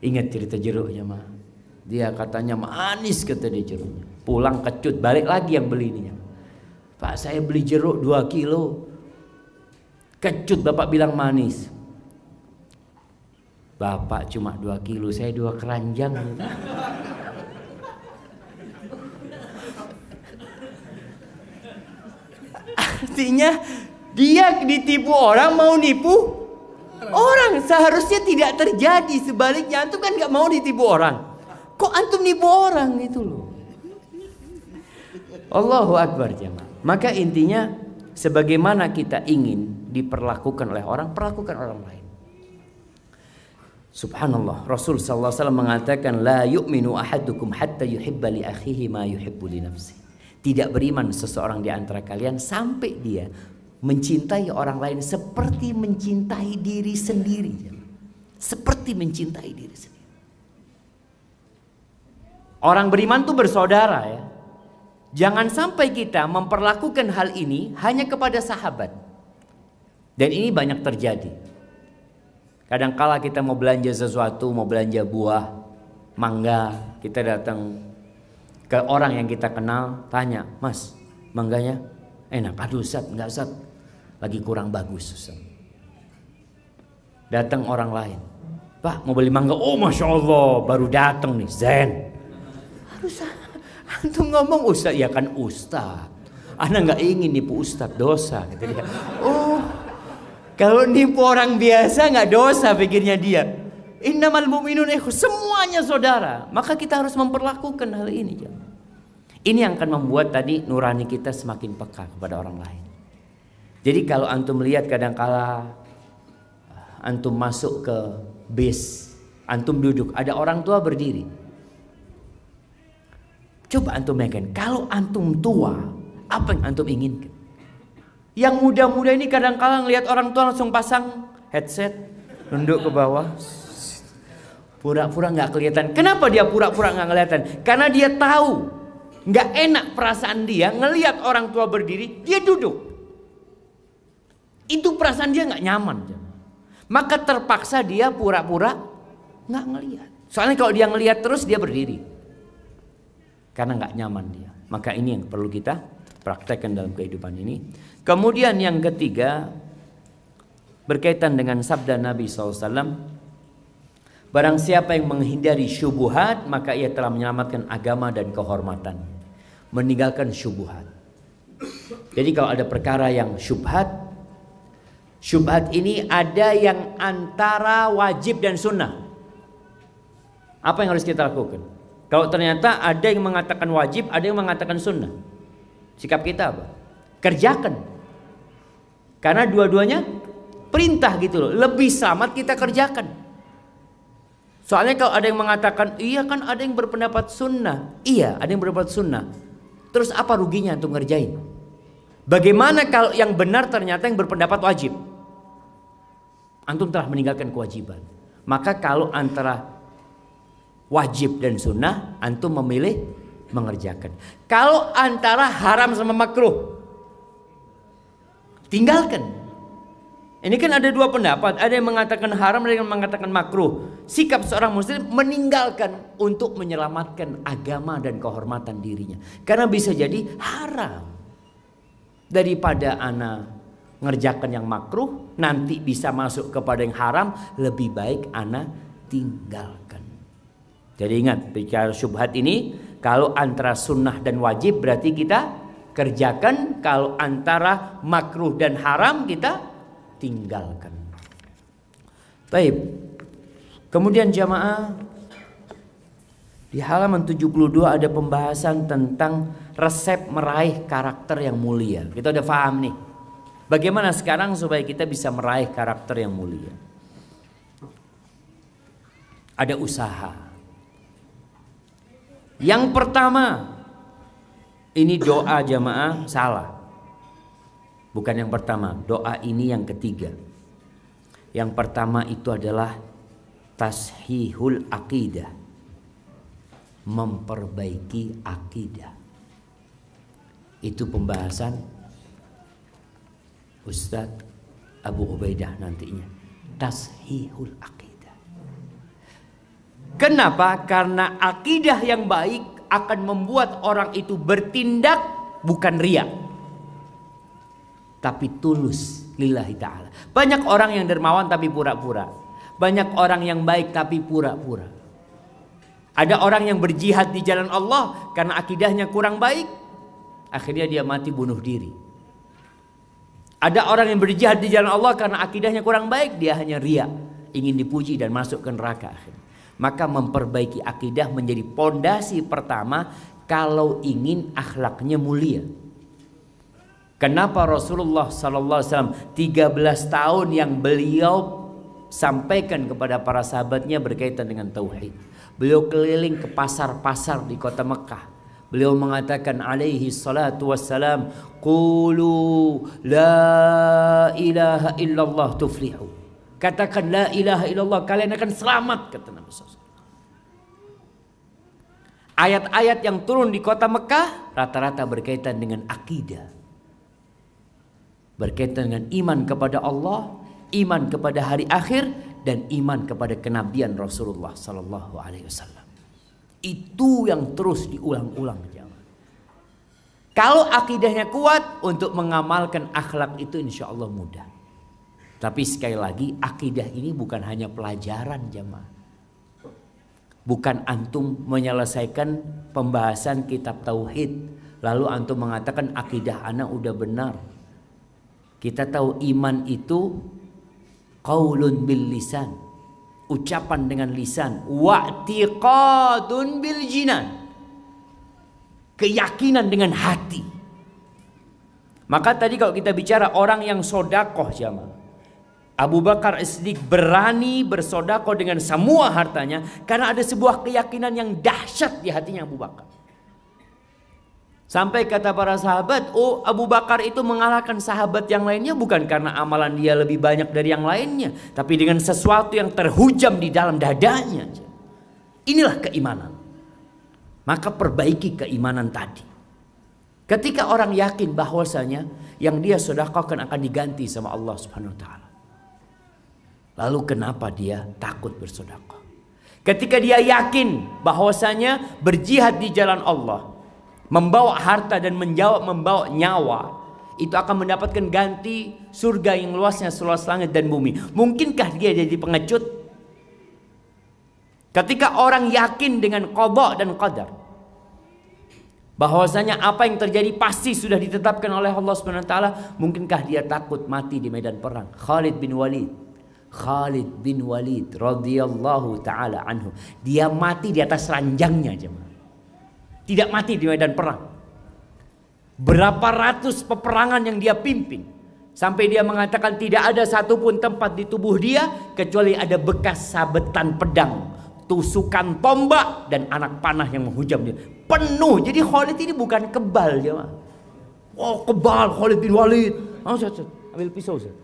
Ingat cerita jeruk, jemaah. Dia katanya manis, kata dia jeruknya. Pulang kecut, balik lagi yang beli ininya. Pak, saya beli jeruk 2 kilo. Kecut, Bapak bilang manis. Bapak cuma 2 kilo, saya 2 keranjang. Artinya dia ditipu orang, mau nipu orang. Seharusnya tidak terjadi. Sebaliknya, antum kan gak mau ditipu orang. Kok antum nipu orang gitu loh. Allahu Akbar, jemaah. Maka intinya, sebagaimana kita ingin diperlakukan oleh orang, perlakukan orang lain. Subhanallah, Rasul sallallahu alaihi wasallam mengatakan, la yu'minu ahadukum hatta yuhibba li akhihi ma yuhibbu li nafsi. Tidak beriman seseorang di antara kalian sampai dia mencintai orang lain seperti mencintai diri sendiri. Seperti mencintai diri sendiri. Orang beriman itu bersaudara, ya. Jangan sampai kita memperlakukan hal ini hanya kepada sahabat. Dan ini banyak terjadi. Kadangkala kita mau belanja sesuatu, mau belanja buah, mangga, kita datang ke orang yang kita kenal, tanya, Mas, mangganya enak? Aduh Ustaz, enggak Ustaz, lagi kurang bagus Ustaz. Datang orang lain, Pak mau beli mangga, oh Masya Allah, baru datang nih, zen. Harus antum ngomong Ustaz, ya kan Ustaz, ana nggak ingin nipu Ustaz, dosa, kata dia. Oh, kalau nipu orang biasa nggak dosa, pikirnya dia. Innamal mu'minun semuanya saudara. Maka kita harus memperlakukan hal ini. Ini yang akan membuat tadi nurani kita semakin peka kepada orang lain. Jadi kalau antum melihat kadangkala antum masuk ke bis, antum duduk, ada orang tua berdiri. Coba antum bayangkan, kalau antum tua, apa yang antum inginkan? Yang muda-muda ini kadangkala ngelihat orang tua langsung pasang headset, nunduk ke bawah. Pura-pura nggak kelihatan. Kenapa dia pura-pura nggak kelihatan? Karena dia tahu nggak enak perasaan dia ngelihat orang tua berdiri, dia duduk. Itu perasaan dia nggak nyaman. Maka terpaksa dia pura-pura nggak ngelihat. Soalnya kalau dia ngelihat terus dia berdiri. Karena nggak nyaman dia. Maka ini yang perlu kita praktekkan dalam kehidupan ini. Kemudian yang ketiga, berkaitan dengan sabda Nabi SAW. Barang siapa yang menghindari syubhat, maka ia telah menyelamatkan agama dan kehormatan. Meninggalkan syubhat. Jadi kalau ada perkara yang syubhat, syubhat ini ada yang antara wajib dan sunnah. Apa yang harus kita lakukan? Kalau ternyata ada yang mengatakan wajib, ada yang mengatakan sunnah, sikap kita apa? Kerjakan. Karena dua-duanya perintah gitu loh. Lebih selamat kita kerjakan. Soalnya kalau ada yang mengatakan, iya kan ada yang berpendapat sunnah. Iya, ada yang berpendapat sunnah. Terus apa ruginya untuk ngerjain? Bagaimana kalau yang benar ternyata yang berpendapat wajib? Antum telah meninggalkan kewajiban. Maka kalau antara wajib dan sunnah, antum memilih mengerjakan. Kalau antara haram sama makruh, tinggalkan. Ini kan ada dua pendapat, ada yang mengatakan haram, ada yang mengatakan makruh. Sikap seorang muslim meninggalkan untuk menyelamatkan agama dan kehormatan dirinya. Karena bisa jadi haram. Daripada ana ngerjakan yang makruh, nanti bisa masuk kepada yang haram, lebih baik ana tinggalkan. Jadi ingat, bicara syubhat ini, kalau antara sunnah dan wajib berarti kita kerjakan. Kalau antara makruh dan haram kita tinggalkan. Baik. Kemudian jamaah, di halaman 72 ada pembahasan tentang resep meraih karakter yang mulia. Kita udah paham nih. Bagaimana sekarang supaya kita bisa meraih karakter yang mulia? Ada usaha. Yang pertama, ini doa jamaah salah. Bukan yang pertama, doa ini yang ketiga. Yang pertama itu adalah tashihul aqidah, memperbaiki akidah. Itu pembahasan Ustadz Abu Ubaidah nantinya. Tashihul aqidah. Kenapa? Karena akidah yang baik akan membuat orang itu bertindak bukan riya, tapi tulus lillahi ta'ala. Banyak orang yang dermawan tapi pura-pura. Banyak orang yang baik tapi pura-pura. Ada orang yang berjihad di jalan Allah karena akidahnya kurang baik, akhirnya dia mati bunuh diri. Ada orang yang berjihad di jalan Allah karena akidahnya kurang baik, dia hanya riya, ingin dipuji dan masuk ke neraka akhirnya. Maka memperbaiki akidah menjadi pondasi pertama kalau ingin akhlaknya mulia. Kenapa Rasulullah SAW 13 tahun yang beliau sampaikan kepada para sahabatnya berkaitan dengan tauhid. Beliau keliling ke pasar-pasar di kota Mekah. Beliau mengatakan alaihi salatu wassalam, qulu la ilaha illallah tuflihu. Katakan la ilaha illallah, kalian akan selamat, kata Nabi SAW. Ayat-ayat yang turun di kota Mekah rata-rata berkaitan dengan akidah. Berkaitan dengan iman kepada Allah, iman kepada hari akhir, dan iman kepada kenabian Rasulullah sallallahu alaihi wasallam. Itu yang terus diulang-ulang. Kalau akidahnya kuat, untuk mengamalkan akhlak itu insya Allah mudah. Tapi sekali lagi, akidah ini bukan hanya pelajaran jamaah. Bukan antum menyelesaikan pembahasan kitab tauhid lalu antum mengatakan akidah anak udah benar. Kita tahu iman itu qaulun bil lisan, ucapan dengan lisan, wa'tiqadun bil jinan, keyakinan dengan hati. Maka tadi kalau kita bicara orang yang sodakoh jamaah, Abu Bakar As-Siddiq berani bersodakoh dengan semua hartanya karena ada sebuah keyakinan yang dahsyat di hatinya Abu Bakar. Sampai kata para sahabat, oh Abu Bakar itu mengalahkan sahabat yang lainnya bukan karena amalan dia lebih banyak dari yang lainnya, tapi dengan sesuatu yang terhujam di dalam dadanya. Inilah keimanan. Maka perbaiki keimanan tadi. Ketika orang yakin bahwasanya yang dia sedekahkan akan diganti sama Allah Subhanahu wa taala. Lalu kenapa dia takut bersedekah? Ketika dia yakin bahwasanya berjihad di jalan Allah, membawa harta dan membawa nyawa, itu akan mendapatkan ganti surga yang luasnya seluas langit dan bumi. Mungkinkah dia jadi pengecut? Ketika orang yakin dengan qada dan qadar, bahwasanya apa yang terjadi pasti sudah ditetapkan oleh Allah Subhanahu wa taala, mungkinkah dia takut mati di medan perang? Khalid bin Walid radhiyallahu taala anhu, dia mati di atas ranjangnya jemaah. Tidak mati di medan perang. Berapa ratus peperangan yang dia pimpin, sampai dia mengatakan tidak ada satupun tempat di tubuh dia kecuali ada bekas sabetan pedang, tusukan tombak, dan anak panah yang menghujam dia. Penuh. Jadi Khalid ini bukan kebal jemaah. Oh kebal Khalid bin Walid. Ambil pisau Ustaz.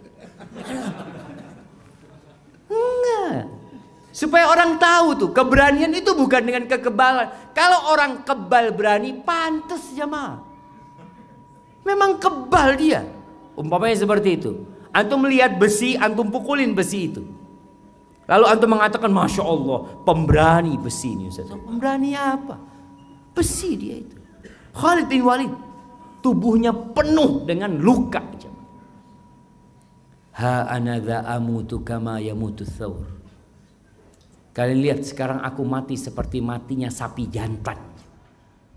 Enggak. Supaya orang tahu tuh, keberanian itu bukan dengan kekebalan. Kalau orang kebal berani, pantas jemaah. Memang kebal dia. Umpamanya seperti itu. Antum melihat besi, antum pukulin besi itu. Lalu antum mengatakan, Masya Allah, pemberani besi ini Ustaz. Pemberani apa? Besi dia itu. Khalid bin Walid, tubuhnya penuh dengan luka. Ha anadha amutu kama yamutu thawr. Kalian lihat sekarang aku mati seperti matinya sapi jantan.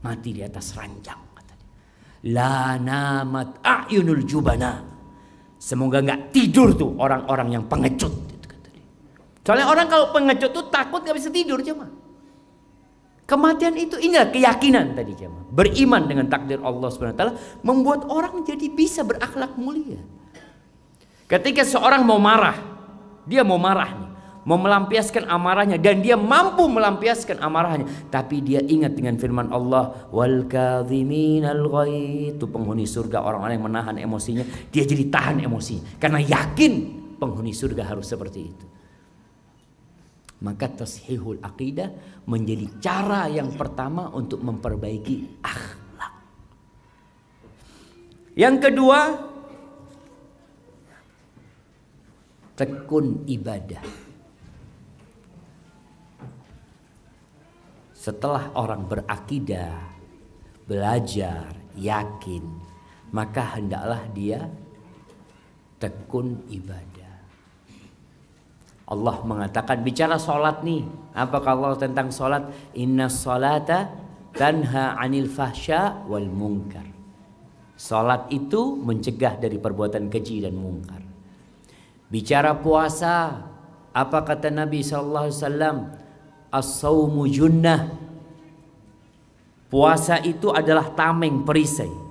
Mati di atas ranjang. La namat a'yunul jubana. Semoga gak tidur tuh orang-orang yang pengecut. Soalnya orang kalau pengecut tuh takut gak bisa tidur cuma. Kematian itu inilah keyakinan tadi jemaah. Beriman dengan takdir Allah Subhanahu wa taala membuat orang jadi bisa berakhlak mulia. Ketika seorang mau marah, dia mau marah nih, mau melampiaskan amarahnya dan dia mampu melampiaskan amarahnya, tapi dia ingat dengan firman Allah, wal kadhiminal ghaidh, itu penghuni surga orang-orang yang menahan emosinya, dia jadi tahan emosi karena yakin penghuni surga harus seperti itu. Maka tashihul aqidah menjadi cara yang pertama untuk memperbaiki akhlak. Yang kedua, tekun ibadah. Setelah orang berakidah, belajar, yakin, maka hendaklah dia tekun ibadah. Allah mengatakan bicara solat nih. Apa kalau tentang solat? Inna solata tanha anil fahsya wal munkar. Solat itu mencegah dari perbuatan keji dan mungkar. Bicara puasa, apa kata Nabi SAW? As-sawmu junnah. Puasa itu adalah tameng perisai.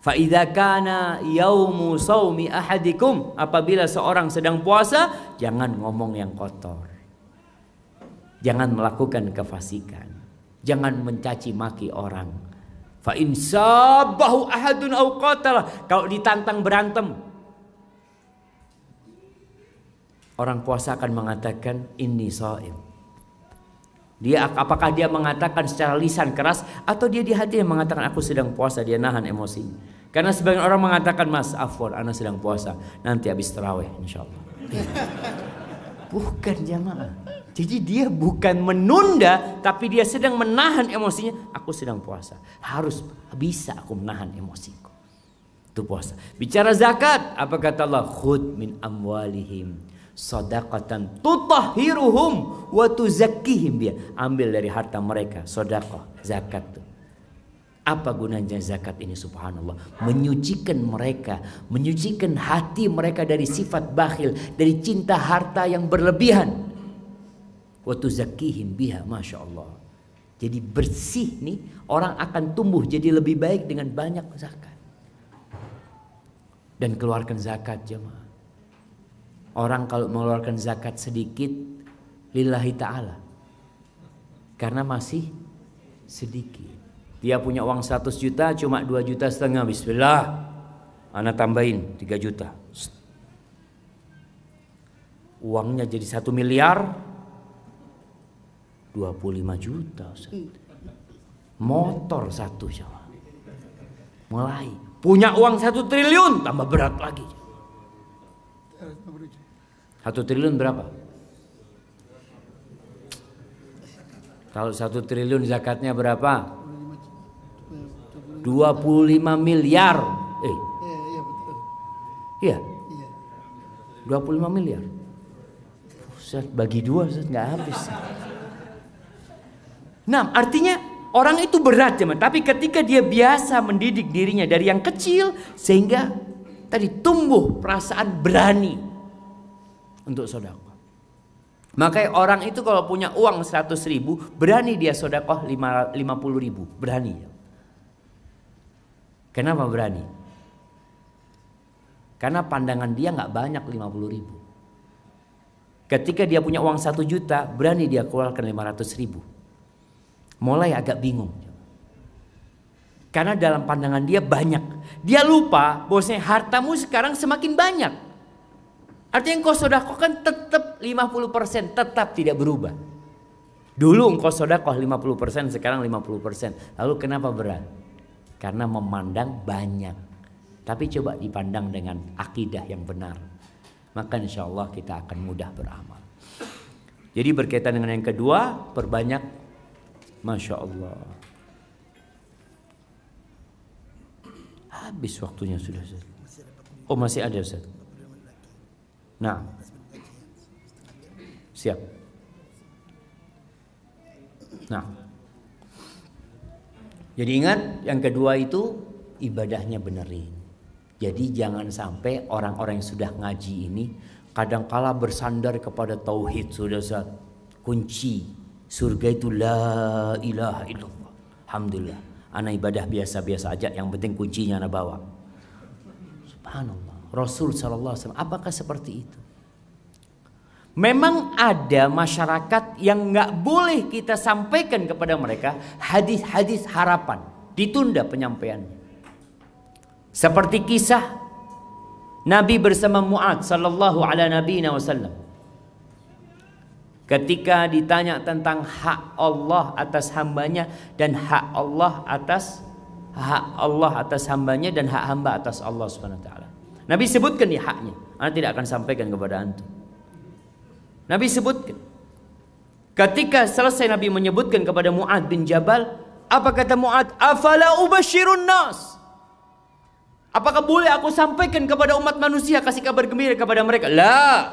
Fa idza kana yaumu shaumi ahadikum, apabila seorang sedang puasa, jangan ngomong yang kotor. Jangan melakukan kefasikan. Jangan mencaci maki orang. Fa in sabahu ahadun aw qatala, kalau ditantang berantem, orang puasa akan mengatakan inni shaim. Apakah dia mengatakan secara lisan keras atau dia di hatinya mengatakan aku sedang puasa, dia nahan emosi. Karena sebagian orang mengatakan, mas afwan, ana sedang puasa, nanti habis tarawih insyaallah. Bukan jamaah. Jadi dia bukan menunda, tapi dia sedang menahan emosinya. Aku sedang puasa, harus bisa aku menahan emosiku. Itu puasa. Bicara zakat, apa kata Allah? Khudh min amwalihim shadaqatan tutahhiruhum wa tuzakkihim biha. Ambil dari harta mereka sedekah, zakat tuh. Apa gunanya zakat ini? Subhanallah, menyucikan mereka, menyucikan hati mereka dari sifat bakhil, dari cinta harta yang berlebihan. Wa tuzakkihim biha, masya Allah. Jadi bersih nih, orang akan tumbuh jadi lebih baik dengan banyak zakat. Dan keluarkan zakat jemaah. Orang kalau mengeluarkan zakat sedikit lillahi ta'ala, karena masih sedikit. Dia punya uang 100 juta, cuma 2,5 juta. Bismillah, ana tambahin 3 juta. Uangnya jadi 1 miliar, 25 juta. Motor 1 sama. Mulai punya uang 1 triliun, tambah berat lagi. 1 triliun berapa? Kalau 1 triliun zakatnya berapa? 25 miliar. Iya betul. Iya. 25 miliar. Ustaz, bagi 2 Ustaz, nggak habis. Nah, artinya orang itu berat teman, tapi ketika dia biasa mendidik dirinya dari yang kecil sehingga tadi tumbuh perasaan berani untuk sedekah. Makanya orang itu kalau punya uang 100.000, berani dia sedekah 50.000, berani. Kenapa berani? Karena pandangan dia nggak banyak 50.000. Ketika dia punya uang 1 juta, berani dia keluarkan 500.000. Mulai agak bingung. Karena dalam pandangan dia banyak. Dia lupa bahwasanya hartamu sekarang semakin banyak. Artinya engkau sedekah kan tetap 50%, tetap tidak berubah. Dulu engkau sedekah 50%, sekarang 50%. Lalu kenapa berat? Karena memandang banyak. Tapi coba dipandang dengan akidah yang benar, maka insya Allah kita akan mudah beramal. Jadi berkaitan dengan yang kedua, perbanyak, masya Allah. Habis waktunya sudah. Oh masih ada Ustaz. Nah, siap. Nah, jadi ingat yang kedua itu ibadahnya benerin. Jadi jangan sampai orang-orang yang sudah ngaji ini kadangkala bersandar kepada tauhid, sudah kunci Surga itu la ilaha illallah. Alhamdulillah. Ana ibadah biasa-biasa aja, yang penting kuncinya ana bawa. Subhanallah. Rasul sallallahu alaihi wasallam apakah seperti itu? Memang ada masyarakat yang nggak boleh kita sampaikan kepada mereka hadis-hadis harapan, ditunda penyampaiannya. Seperti kisah Nabi bersama Mu'adz sallallahu ala nabiyina wasallam. Ketika ditanya tentang hak Allah atas hambanya dan hak Allah atas hambanya dan hak hamba atas Allah Subhanahu wa taala. Nabi sebutkan di haknya. Ana tidak akan sampaikan kepada antum. Nabi sebutkan. Ketika selesai Nabi menyebutkan kepada Mu'adz bin Jabal, apa kata Mu'adz? Afala ubasyirun nas? Apakah boleh aku sampaikan kepada umat manusia, kasih kabar gembira kepada mereka? La,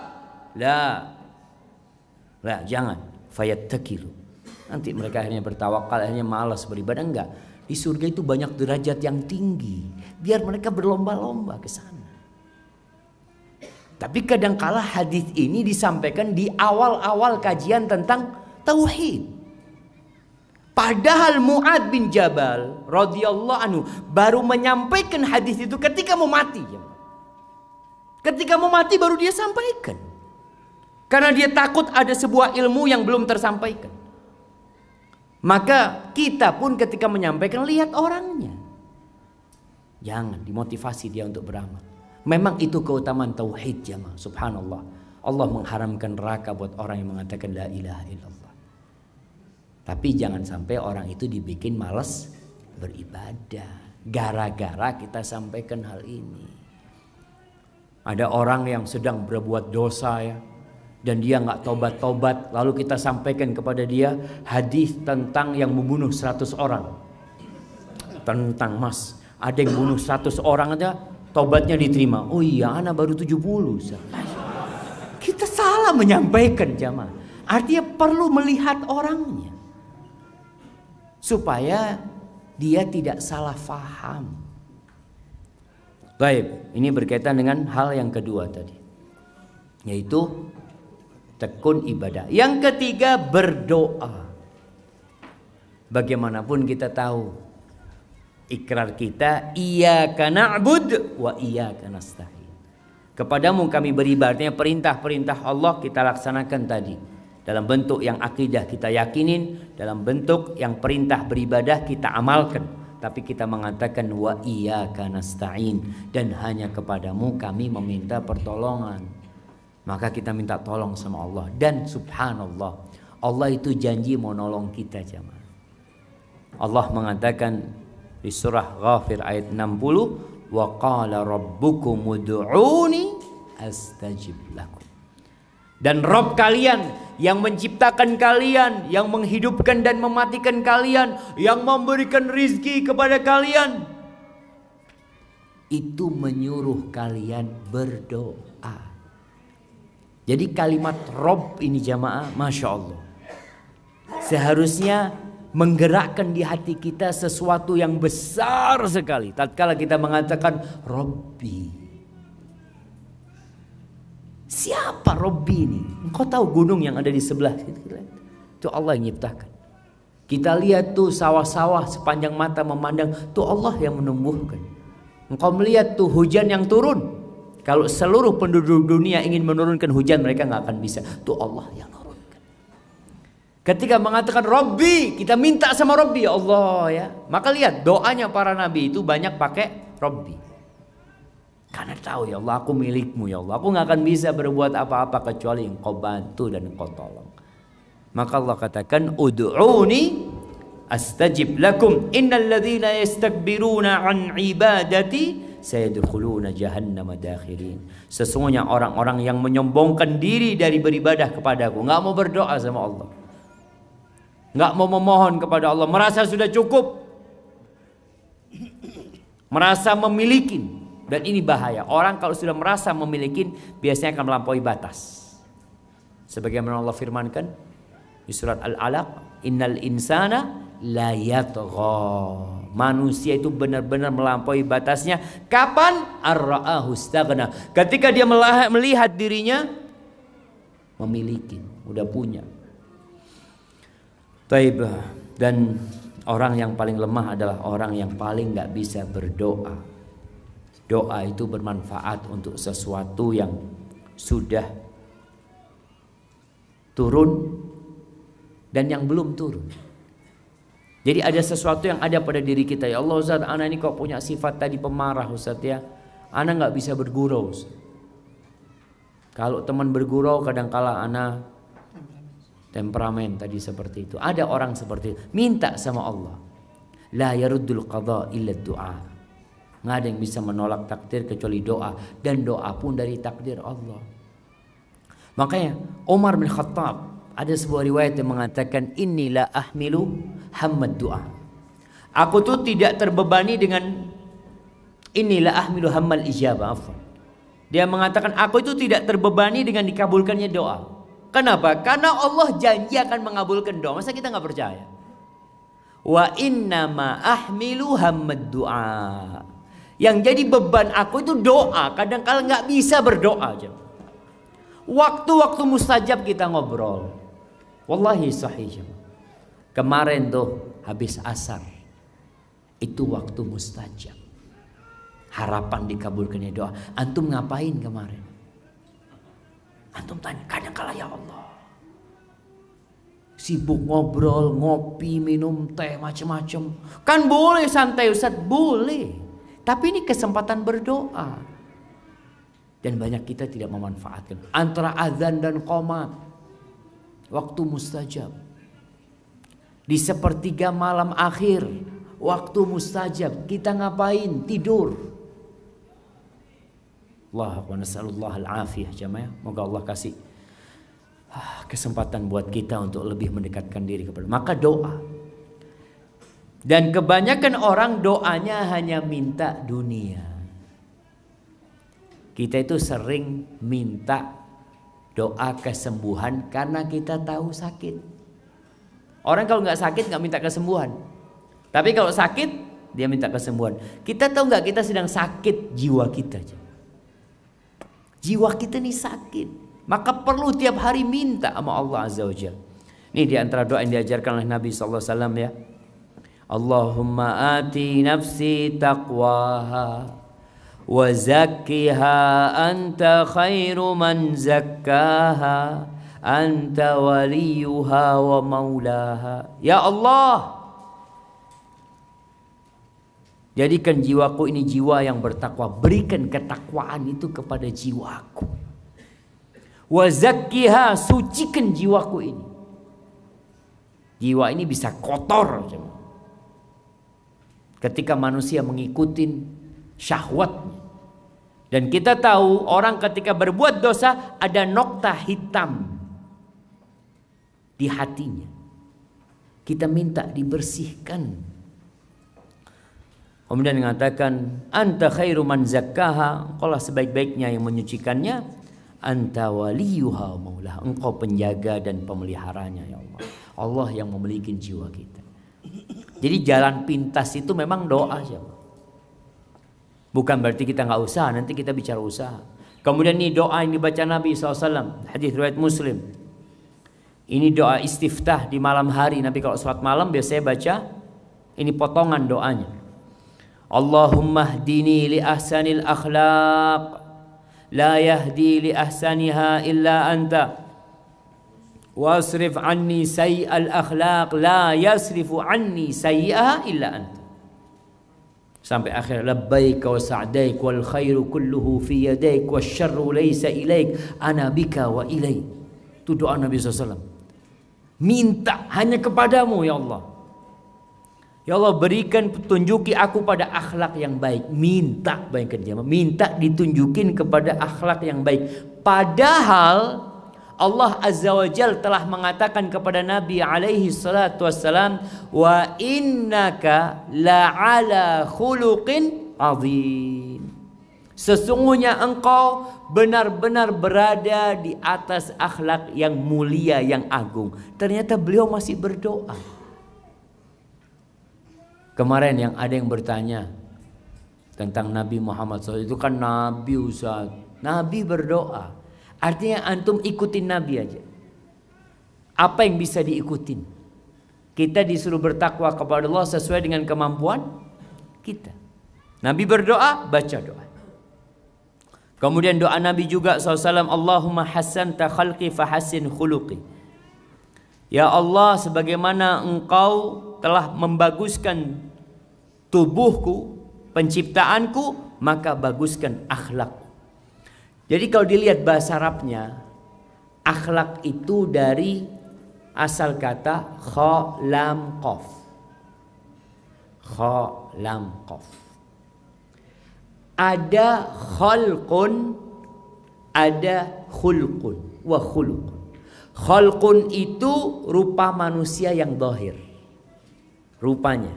jangan. Fayattakilu. Nanti mereka akhirnya bertawakal, akhirnya malas beribadah. Enggak. Di surga itu banyak derajat yang tinggi. Biar mereka berlomba-lomba ke sana. Tapi kadangkala hadis ini disampaikan di awal-awal kajian tentang tauhid. Padahal Mu'adz bin Jabal radhiyallahu anhu baru menyampaikan hadis itu ketika mau mati. Ketika mau mati baru dia sampaikan. Karena dia takut ada sebuah ilmu yang belum tersampaikan. Maka kita pun ketika menyampaikan lihat orangnya. Jangan dimotivasi dia untuk beramal. Memang itu keutamaan tauhid jamaah. Subhanallah. Allah mengharamkan neraka buat orang yang mengatakan la ilaha illallah. Tapi jangan sampai orang itu dibikin malas beribadah. Gara-gara kita sampaikan hal ini. Ada orang yang sedang berbuat dosa ya. Dan dia nggak tobat-tobat, lalu kita sampaikan kepada dia hadis tentang yang membunuh 100 orang. Tentang mas, ada yang bunuh 100 orang aja, tobatnya diterima. Oh iya, ana baru 70. Kita salah menyampaikan jamaah. Artinya perlu melihat orangnya. Supaya dia tidak salah faham. Baik, ini berkaitan dengan hal yang kedua tadi. Yaitu tekun ibadah. Yang ketiga berdoa. Bagaimanapun kita tahu ikrar kita iyyaka na'bud wa iyyaka nasta'in. Kepadamu kami beribadah. Perintah-perintah Allah kita laksanakan tadi. Dalam bentuk yang akidah kita yakinin, dalam bentuk yang perintah beribadah kita amalkan. Tapi kita mengatakan wa iyyaka nasta'in, dan hanya kepadamu kami meminta pertolongan. Maka kita minta tolong sama Allah. Dan subhanallah, Allah itu janji mau nolong kita jemaah. Allah mengatakan di surah Ghafir ayat 60, wa qala rabbukum ud'uni astajib lakum. Dan Rabb kalian yang menciptakan kalian, yang menghidupkan dan mematikan kalian, yang memberikan rizki kepada kalian, itu menyuruh kalian berdoa. Jadi kalimat Rabb ini jamaah, Masya Allah, seharusnya menggerakkan di hati kita sesuatu yang besar sekali. Tatkala kita mengatakan Rabbi. Siapa Rabbi ini? Engkau tahu gunung yang ada di sebelah itu Allah yang nyiptakan. Kita lihat tuh sawah-sawah sepanjang mata memandang, tuh Allah yang menumbuhkan. Engkau melihat tuh hujan yang turun. Kalau seluruh penduduk dunia ingin menurunkan hujan, mereka nggak akan bisa. Tuh Allah yang menurunkan. Ketika mengatakan Rabbi, kita minta sama Rabbi ya Allah ya. Maka lihat doanya para nabi itu banyak pakai Rabbi. Karena tahu ya Allah, aku milikmu ya Allah. Aku nggak akan bisa berbuat apa-apa kecuali engkau bantu dan engkau tolong. Maka Allah katakan ud'uni astajib lakum innal ladzina yastakbiruna an ibadati sayadkhuluna jahannam dakhirin. Sesungguhnya orang-orang yang menyombongkan diri dari beribadah kepadaku, nggak mau berdoa sama Allah, nggak mau memohon kepada Allah, merasa sudah cukup, merasa memiliki. Dan ini bahaya. Orang kalau sudah merasa memiliki biasanya akan melampaui batas. Sebagaimana Allah firmankan di surat Al-Alaq, innal insana la yatgha. Manusia itu benar-benar melampaui batasnya. Kapan? Ar-ra'ahu istaghna. Ketika dia melihat dirinya memiliki, udah punya. Taib. Dan orang yang paling lemah adalah orang yang paling nggak bisa berdoa. Doa itu bermanfaat untuk sesuatu yang sudah turun dan yang belum turun. Jadi ada sesuatu yang ada pada diri kita. Ya Allah Ustaz, ana ini kok punya sifat tadi pemarah Ustaz ya. Ana nggak bisa bergurau Ustaz. Kalau teman bergurau kadangkala ana temperamen tadi seperti itu. Ada orang seperti itu. Minta sama Allah. La yaruddul qadha illa du'a. Nggak ada yang bisa menolak takdir kecuali doa. Dan doa pun dari takdir Allah. Makanya Umar bin Khattab, ada sebuah riwayat yang mengatakan, inni la ahmilu hammad du'a. Aku tuh tidak terbebani dengan inni la ahmilu hammal ijabah. Dia mengatakan, aku itu tidak terbebani dengan dikabulkannya doa. Kenapa? Karena Allah janji akan mengabulkan doa. Masa kita nggak percaya? Wa innama ahmilu hammad du'a. Yang jadi beban aku itu doa. Kadang-kadang nggak bisa berdoa aja. Waktu-waktu mustajab kita ngobrol. Wallahi sahih. Kemarin tuh habis asar. Itu waktu mustajab. Harapan dikabulkannya doa. Antum ngapain kemarin? Antum tanya, kadang-kala ya Allah. Sibuk ngobrol, ngopi, minum teh, macam-macam. Kan boleh santai Ustaz, boleh. Tapi ini kesempatan berdoa. Dan banyak kita tidak memanfaatkan. Antara azan dan qomat. Waktu mustajab. Di sepertiga malam akhir. Waktu mustajab. Kita ngapain? Tidur. Allah wa nas'alullah al-afiyah jamaah. Moga Allah kasih kesempatan buat kita untuk lebih mendekatkan diri kepada. Maka doa. Dan kebanyakan orang doanya hanya minta dunia. Kita itu sering minta doa kesembuhan karena kita tahu sakit. Orang kalau nggak sakit nggak minta kesembuhan. Tapi kalau sakit dia minta kesembuhan. Kita tahu nggak kita sedang sakit jiwa kita. Jiwa kita ini sakit. Maka perlu tiap hari minta sama Allah Azza wa Jalla. Ini di antara doa yang diajarkan oleh Nabi SAW ya. Allahumma ati nafsi taqwaha wa zakkiha anta khairu man zakkaha anta waliyuha wa maulaha. Ya Allah, jadikan jiwaku ini jiwa yang bertakwa. Berikan ketakwaan itu kepada jiwaku. Wa zakkiha, sucikan jiwaku ini. Jiwa ini bisa kotor ketika manusia mengikuti syahwatnya. Dan kita tahu orang ketika berbuat dosa ada nokta hitam di hatinya. Kita minta dibersihkan. Kemudian mengatakan anta khairu man zakkaha, engkau lah sebaik-baiknya yang menyucikannya. Anta waliyuha maulah, engkau penjaga dan pemeliharanya ya Allah. Allah yang memiliki jiwa kita. Jadi jalan pintas itu memang doa saja. Bukan berarti kita nggak usaha, nanti kita bicara usaha. Kemudian ini doa yang dibaca Nabi SAW, hadis riwayat Muslim. Ini doa istiftah di malam hari. Nabi kalau sholat malam biasanya baca ini potongan doanya. Allahumma hdini li ahsanil akhlaq, la yahdi li ahsaniha illa anta, wasrif anni sayyi'al akhlaq, la yasrifu anni sayyi'aha illa anta. Sampai akhir, labbaik wa sa'daik wal khairu kulluhu fi yadaik wasyarru laysa ilaik ana bika wa ilaik. Itu doa Nabi SAW. Minta hanya kepadamu ya Allah. Ya Allah, berikan petunjuki aku pada akhlak yang baik. Minta, bayangkan jemaah, minta ditunjukin kepada akhlak yang baik. Padahal Allah Azza wa Jalla telah mengatakan kepada Nabi alaihi salatu wassalam, wa innaka la'ala khuluqin azim. Sesungguhnya engkau benar-benar berada di atas akhlak yang mulia, yang agung. Ternyata beliau masih berdoa. Kemarin yang ada yang bertanya tentang Nabi Muhammad SAW, itu kan Nabi Ustaz. Nabi berdoa. Artinya antum ikutin Nabi aja. Apa yang bisa diikutin? Kita disuruh bertakwa kepada Allah sesuai dengan kemampuan kita. Nabi berdoa, baca doa. Kemudian doa Nabi juga SAW, Allahumma hassanta khalqi fahassin khuluqi. Ya Allah, sebagaimana Engkau telah membaguskan tubuhku, penciptaanku, maka baguskan akhlakku. Jadi kalau dilihat bahasa Arabnya, akhlak itu dari asal kata kha lam qaf. Kha lam qaf. Ada khalqun, ada khulqun wa khuluqun. Khalqun itu rupa manusia yang zahir. Rupanya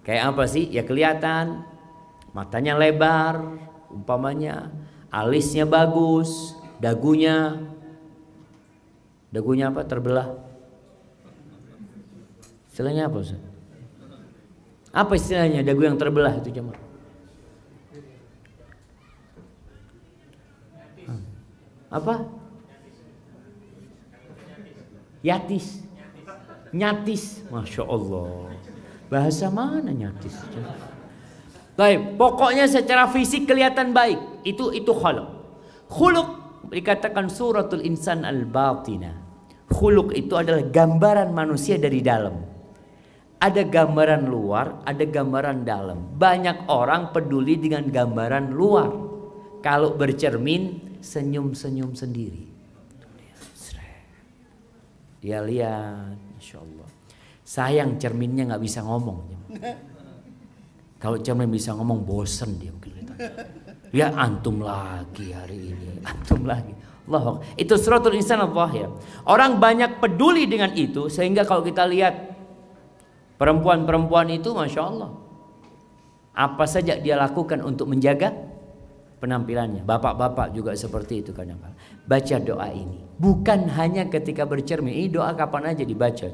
kayak apa sih? Ya kelihatan, matanya lebar, umpamanya, alisnya bagus, dagunya apa? Terbelah. Istilahnya apa, Ustaz? Apa istilahnya dagu yang terbelah itu, jemaah? Apa? Yatis. Nyatis. Masya Allah. Bahasa mana nyatis? Baik, pokoknya secara fisik kelihatan baik. Itu khuluq. Khuluq dikatakan suratul insan al-batina. Khuluq itu adalah gambaran manusia dari dalam. Ada gambaran luar, ada gambaran dalam. Banyak orang peduli dengan gambaran luar. Kalau bercermin, senyum-senyum sendiri. Dia lihat, Masya Allah. Sayang cerminnya nggak bisa ngomong. Kalau cermin bisa ngomong, bosen dia mungkin. Ya antum lagi hari ini, antum lagi. Allah, itu suratul insan al-zahir. Orang banyak peduli dengan itu, sehingga kalau kita lihat perempuan-perempuan itu, Masya Allah, apa saja dia lakukan untuk menjaga penampilannya. Bapak-bapak juga seperti itu kadang-kadang. Baca doa ini. Bukan hanya ketika bercermin. Ini doa kapan aja dibaca.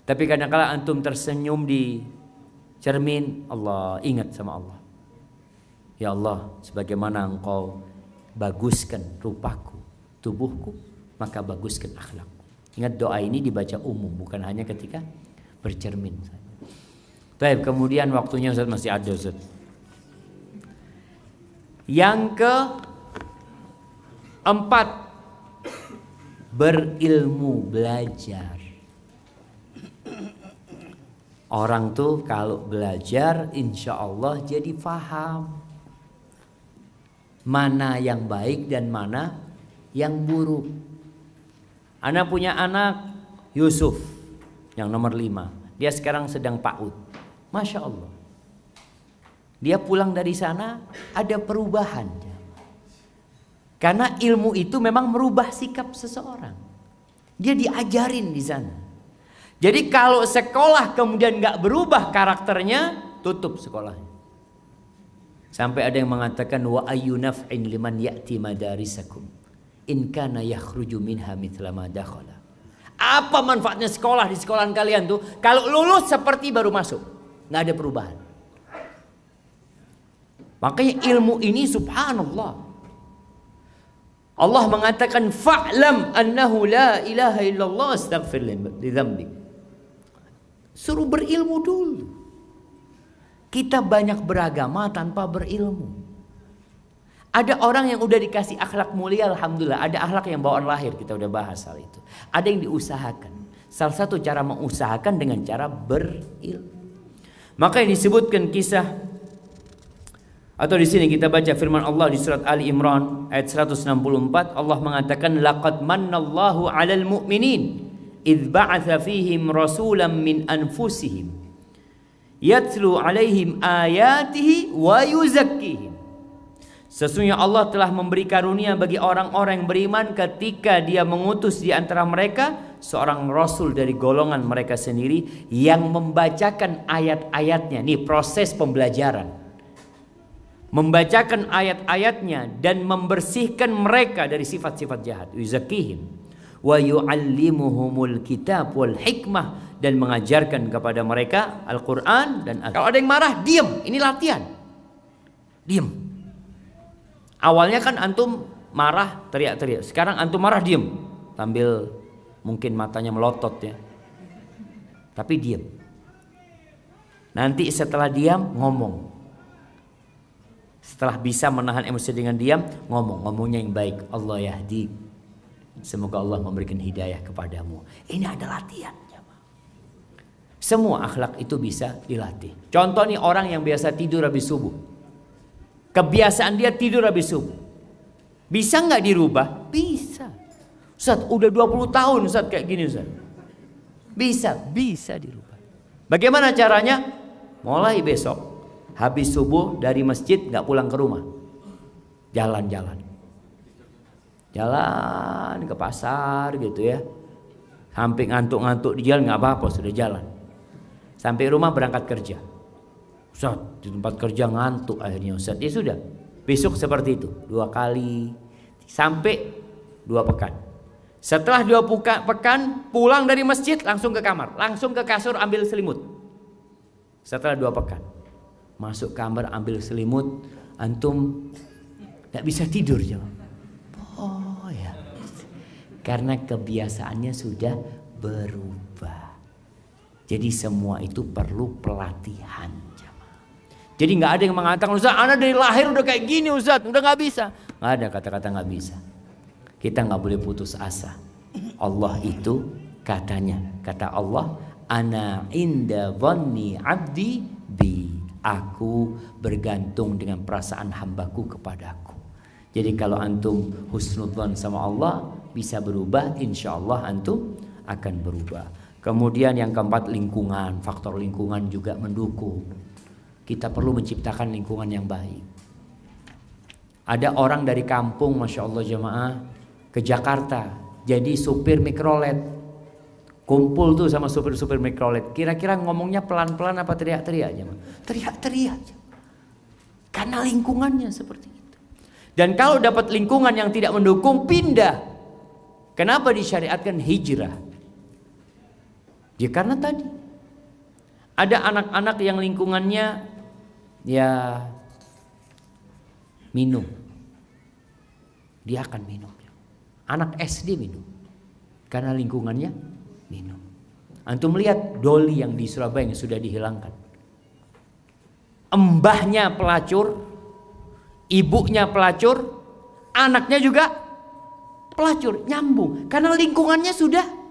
Tapi kadang-kadang antum tersenyum di cermin, Allah, ingat sama Allah. Ya Allah, sebagaimana Engkau baguskan rupaku, tubuhku, maka baguskan akhlakku. Ingat doa ini dibaca umum, bukan hanya ketika bercermin saja. Baik, kemudian waktunya Ustaz masih ada, Ustaz. Yang keempat, berilmu, belajar. Orang tuh kalau belajar insya Allah jadi faham mana yang baik dan mana yang buruk. Ana punya anak Yusuf yang nomor 5. Dia sekarang sedang PAUD. Masya Allah. Dia pulang dari sana ada perubahan. Karena ilmu itu memang merubah sikap seseorang. Dia diajarin di sana. Jadi kalau sekolah kemudian nggak berubah karakternya, tutup sekolahnya. Sampai ada yang mengatakan wa ayyu naf'in liman ya'ti madarisakum in kana yakhruju minha mithla ma dakhala. Apa manfaatnya sekolah di sekolahan kalian tuh kalau lulus seperti baru masuk, nggak ada perubahan. Makanya ilmu ini subhanallah. Allah mengatakan fa'lam annahu la ilaha illallah astaghfir li dzambik. Suruh berilmu dulu. Kita banyak beragama tanpa berilmu. Ada orang yang udah dikasih akhlak mulia, alhamdulillah. Ada akhlak yang bawaan lahir, kita udah bahas hal itu. Ada yang diusahakan. Salah satu cara mengusahakan dengan cara berilmu. Maka yang disebutkan kisah, atau di sini kita baca firman Allah di surat Ali Imran ayat 164, Allah mengatakan laqad mannallahu 'alal mu'minin idz ba'atsa fihim rasulan min anfusihim yatlu 'alaihim ayatihi wa yuzakkihim. Sesungguhnya Allah telah memberi karunia bagi orang-orang yang beriman ketika Dia mengutus di antara mereka seorang rasul dari golongan mereka sendiri yang membacakan ayat-ayatnya. Nih proses pembelajaran. Membacakan ayat-ayatnya dan membersihkan mereka dari sifat-sifat jahat. Yuzakkihim wa yu'allimuhumul kitab wal hikmah, dan mengajarkan kepada mereka Al-Quran dan kalau ada yang marah, diam. Ini latihan. Diam. Awalnya kan antum marah, teriak-teriak. Sekarang antum marah, diam. Sambil mungkin matanya melotot ya. Tapi diam. Nanti setelah diam ngomong. Setelah bisa menahan emosi dengan diam, ngomongnya yang baik. Allah yahdi. Semoga Allah memberikan hidayah kepadamu. Ini ada latihan. Semua akhlak itu bisa dilatih. Contoh nih orang yang biasa tidur habis subuh. Kebiasaan dia tidur habis subuh. Bisa nggak dirubah? Bisa. Ustaz, udah 20 tahun Ustaz kayak gini Ustaz. Bisa dirubah. Bagaimana caranya? Mulai besok, habis subuh dari masjid nggak pulang ke rumah. Jalan ke pasar gitu ya. Sampai ngantuk-ngantuk di jalan nggak apa-apa, sudah jalan. Sampai rumah berangkat kerja. Ustaz, di tempat kerja ngantuk akhirnya Ustaz. Ya sudah, besok seperti itu 2 kali sampai 2 pekan. Setelah 2 pekan pulang dari masjid langsung ke kamar, langsung ke kasur ambil selimut. Setelah 2 pekan masuk kamar ambil selimut, antum nggak bisa tidur jemaah. Oh ya, karena kebiasaannya sudah berubah. Jadi semua itu perlu pelatihan. Jadi nggak ada yang mengatakan Ustaz, anak dari lahir udah kayak gini Ustaz, udah nggak bisa. Nggak ada kata-kata nggak bisa. Kita nggak boleh putus asa. Allah itu kata Allah, ana inda dhanni abdi bi. Aku bergantung dengan perasaan hambaku kepadaku. Jadi kalau antum husnudzon sama Allah bisa berubah, insya Allah antum akan berubah. Kemudian yang keempat, lingkungan. Faktor lingkungan juga mendukung. Kita perlu menciptakan lingkungan yang baik. Ada orang dari kampung, Masya Allah jemaah, ke Jakarta jadi supir mikrolet. Kumpul tuh sama supir-supir mikrolet. Kira-kira ngomongnya pelan-pelan apa teriak-teriak jemaah? Teriak-teriak. Karena lingkungannya seperti itu. Dan kalau dapat lingkungan yang tidak mendukung, pindah. Kenapa disyariatkan hijrah? Ya karena tadi ada anak-anak yang lingkungannya ya minum, dia akan minum. Anak SD minum karena lingkungannya minum. Antum lihat doli yang di Surabaya yang sudah dihilangkan. Embahnya pelacur, ibunya pelacur, anaknya juga pelacur, nyambung karena lingkungannya sudah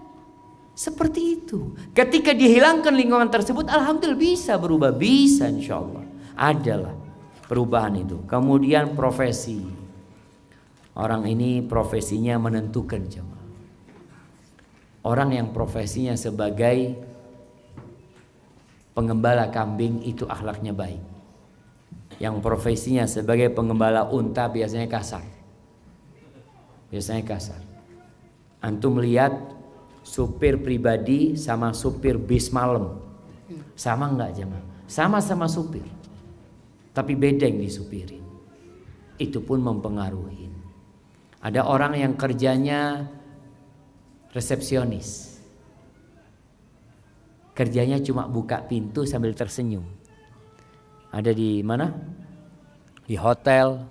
seperti itu. Ketika dihilangkan lingkungan tersebut, alhamdulillah bisa berubah, bisa insya Allah. Adalah perubahan itu. Kemudian profesi. Orang ini profesinya menentukan jemaah. Orang yang profesinya sebagai pengembala kambing itu akhlaknya baik. Yang profesinya sebagai pengembala unta biasanya kasar. Antum lihat supir pribadi sama supir bis malam sama enggak jemaah? Sama-sama supir, tapi beda yang disupirin. Itu pun mempengaruhi. Ada orang yang kerjanya resepsionis, kerjanya cuma buka pintu sambil tersenyum. Ada di mana? Di hotel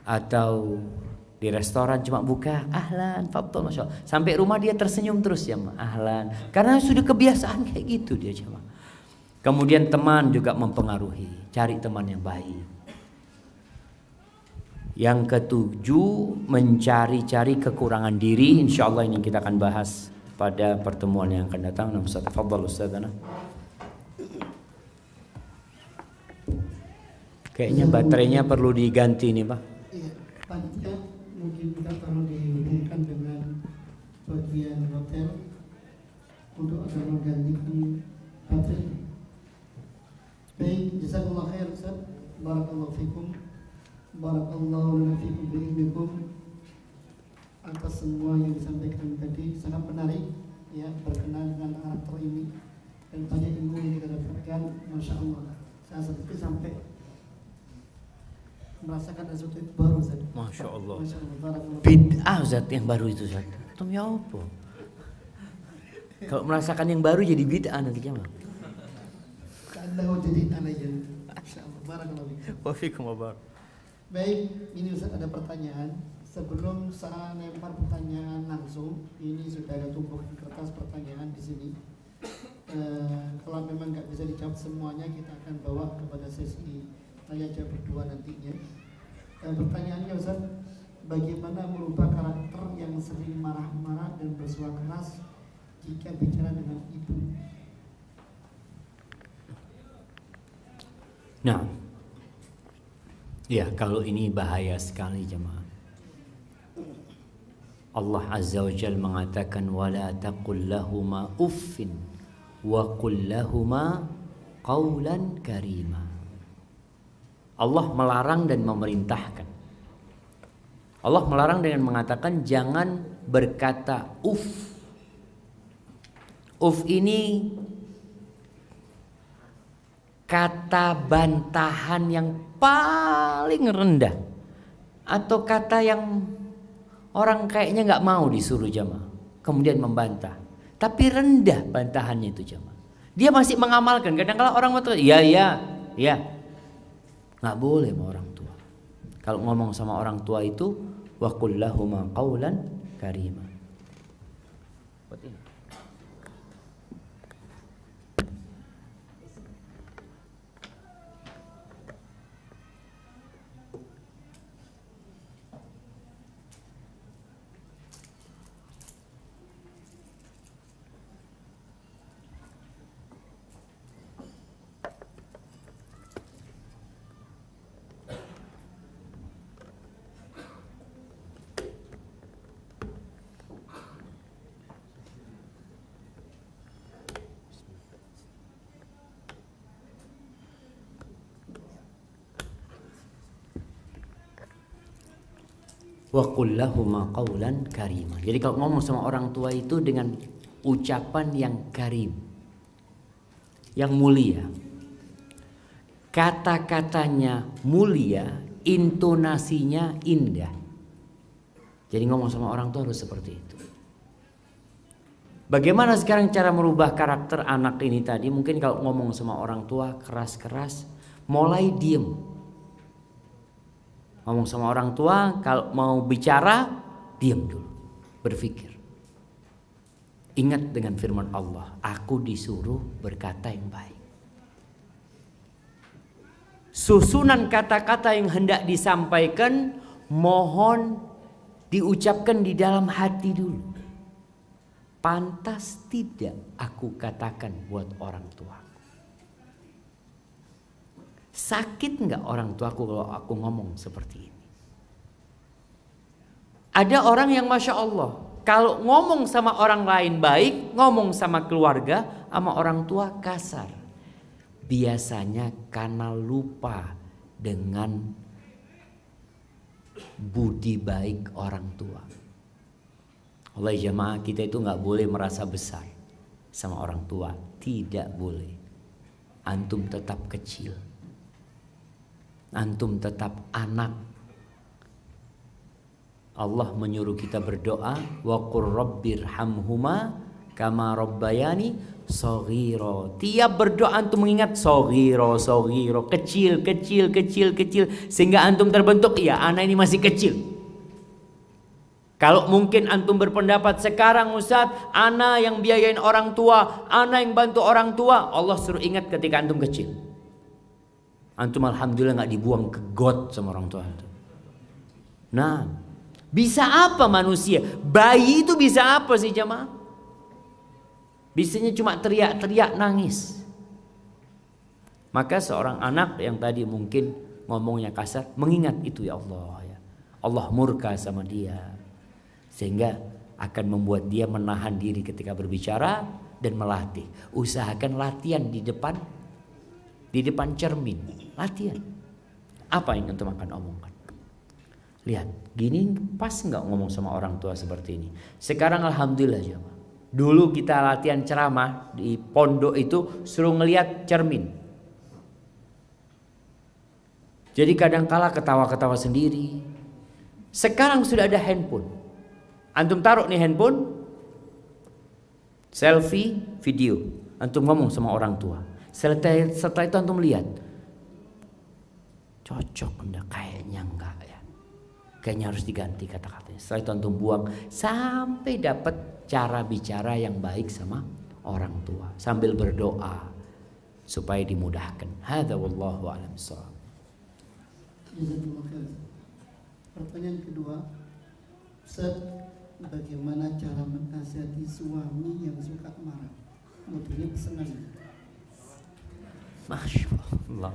atau di restoran cuma buka ahlan, fadhol, masya Allah. Sampai rumah dia tersenyum terus ya, ahlan. Karena sudah kebiasaan kayak gitu dia cuma. Kemudian teman juga mempengaruhi. Cari teman yang baik. Yang ketujuh, mencari-cari kekurangan diri. Insya Allah ini kita akan bahas pada pertemuan yang akan datang. Tafadhal Ustazana. Kayaknya baterainya perlu diganti nih Pak. Iya, panitia mungkin kita perlu dihubungkan dengan bagian hotel untuk agar menggantikan baterai. Baik, jazakallah khair Ustaz. Barakallahu fikum. Barakallahu lana fikum bi'ilmikum. Atas semua yang disampaikan tadi sangat menarik ya, berkenaan dengan karakter ini dan banyak ilmu yang kita dapatkan, Masya Allah. Saya seperti sampai merasakan sesuatu baru Ustaz. Masya Allah. Masya Allah. Bid'ah Ustaz yang baru itu Ustaz. Tum ya apa? Kalau merasakan yang baru jadi bid'ah nanti gimana? Anda jadi anaknya. Masya Allah. Barakallahu fikum. Wa fikum wa barak. Baik, ini Ustaz ada pertanyaan. Sebelum saya lempar pertanyaan langsung, ini sudah ada tumpukan kertas pertanyaan di sini. Kalau memang nggak bisa dijawab semuanya, kita akan bawa kepada sesi tanya jawab berdua nantinya. Pertanyaannya Ustaz, bagaimana merubah karakter yang sering marah-marah dan bersuara keras jika bicara dengan ibu? Nah, ya kalau ini bahaya sekali jemaah. Allah Azza wa Jalla mengatakan wala taqul lahuma uffin wa qul lahuma qawlan karima. Allah melarang dan memerintahkan. Allah melarang dengan mengatakan jangan berkata uff. Uff ini kata bantahan yang paling rendah, atau kata yang orang kayaknya nggak mau disuruh jamaah, kemudian membantah, tapi rendah bantahannya itu jamaah. Dia masih mengamalkan. Kadang-kadang orang tua, ya, nggak boleh sama orang tua. Kalau ngomong sama orang tua itu, wa qul lahuma qawlan karima. Wa qul lahuma qawlan karima. Jadi kalau ngomong sama orang tua itu dengan ucapan yang karim, yang mulia. Kata-katanya mulia, intonasinya indah. Jadi ngomong sama orang tua harus seperti itu. Bagaimana sekarang cara merubah karakter anak ini tadi? Mungkin kalau ngomong sama orang tua keras-keras, mulai diem. Ngomong sama orang tua, kalau mau bicara, diam dulu, berpikir. Ingat dengan firman Allah, aku disuruh berkata yang baik. Susunan kata-kata yang hendak disampaikan, mohon diucapkan di dalam hati dulu. Pantas tidak aku katakan buat orang tua? Sakit nggak orang tuaku kalau aku ngomong seperti ini? Ada orang yang Masya Allah, kalau ngomong sama orang lain baik, ngomong sama keluarga, sama orang tua kasar. Biasanya karena lupa dengan budi baik orang tua. Oleh jemaah, kita itu nggak boleh merasa besar sama orang tua. Tidak boleh. Antum tetap kecil. Antum tetap anak. Allah menyuruh kita berdoa, wa qur rabbirhamhuma kama rabbayani shaghira. Tiap berdoa antum mengingat shaghira, kecil, sehingga antum terbentuk, ya anak ini masih kecil. Kalau mungkin antum berpendapat sekarang Ustaz, anak yang biayain orang tua, anak yang bantu orang tua, Allah suruh ingat ketika antum kecil. Antum alhamdulillah nggak dibuang ke got sama orang tua itu. Nah, bisa apa manusia? Bayi itu bisa apa sih jemaah? Bisanya cuma teriak-teriak nangis. Maka seorang anak yang tadi mungkin ngomongnya kasar, mengingat itu ya Allah ya. Allah murka sama dia. Sehingga akan membuat dia menahan diri ketika berbicara dan melatih. Usahakan latihan di depan cermin, latihan. Apa yang antum akan omongkan? Lihat, gini pas nggak ngomong sama orang tua seperti ini? Sekarang alhamdulillah jemaah. Dulu kita latihan ceramah di pondok itu suruh ngelihat cermin. Jadi kadang-kala ketawa-ketawa sendiri. Sekarang sudah ada handphone. Antum taruh nih handphone, selfie, video. Antum ngomong sama orang tua. Setelah itu antum lihat, cocok enggak? Kayaknya enggak ya. kayaknya harus diganti kata-katanya. Setelah itu antum buang sampai dapat cara bicara yang baik sama orang tua sambil berdoa supaya dimudahkan. Hadza wallahu a'lam bissawab. Pertanyaan kedua, Ustaz, bagaimana cara menasihati suami yang suka marah? Moodnya senang. Masya Allah.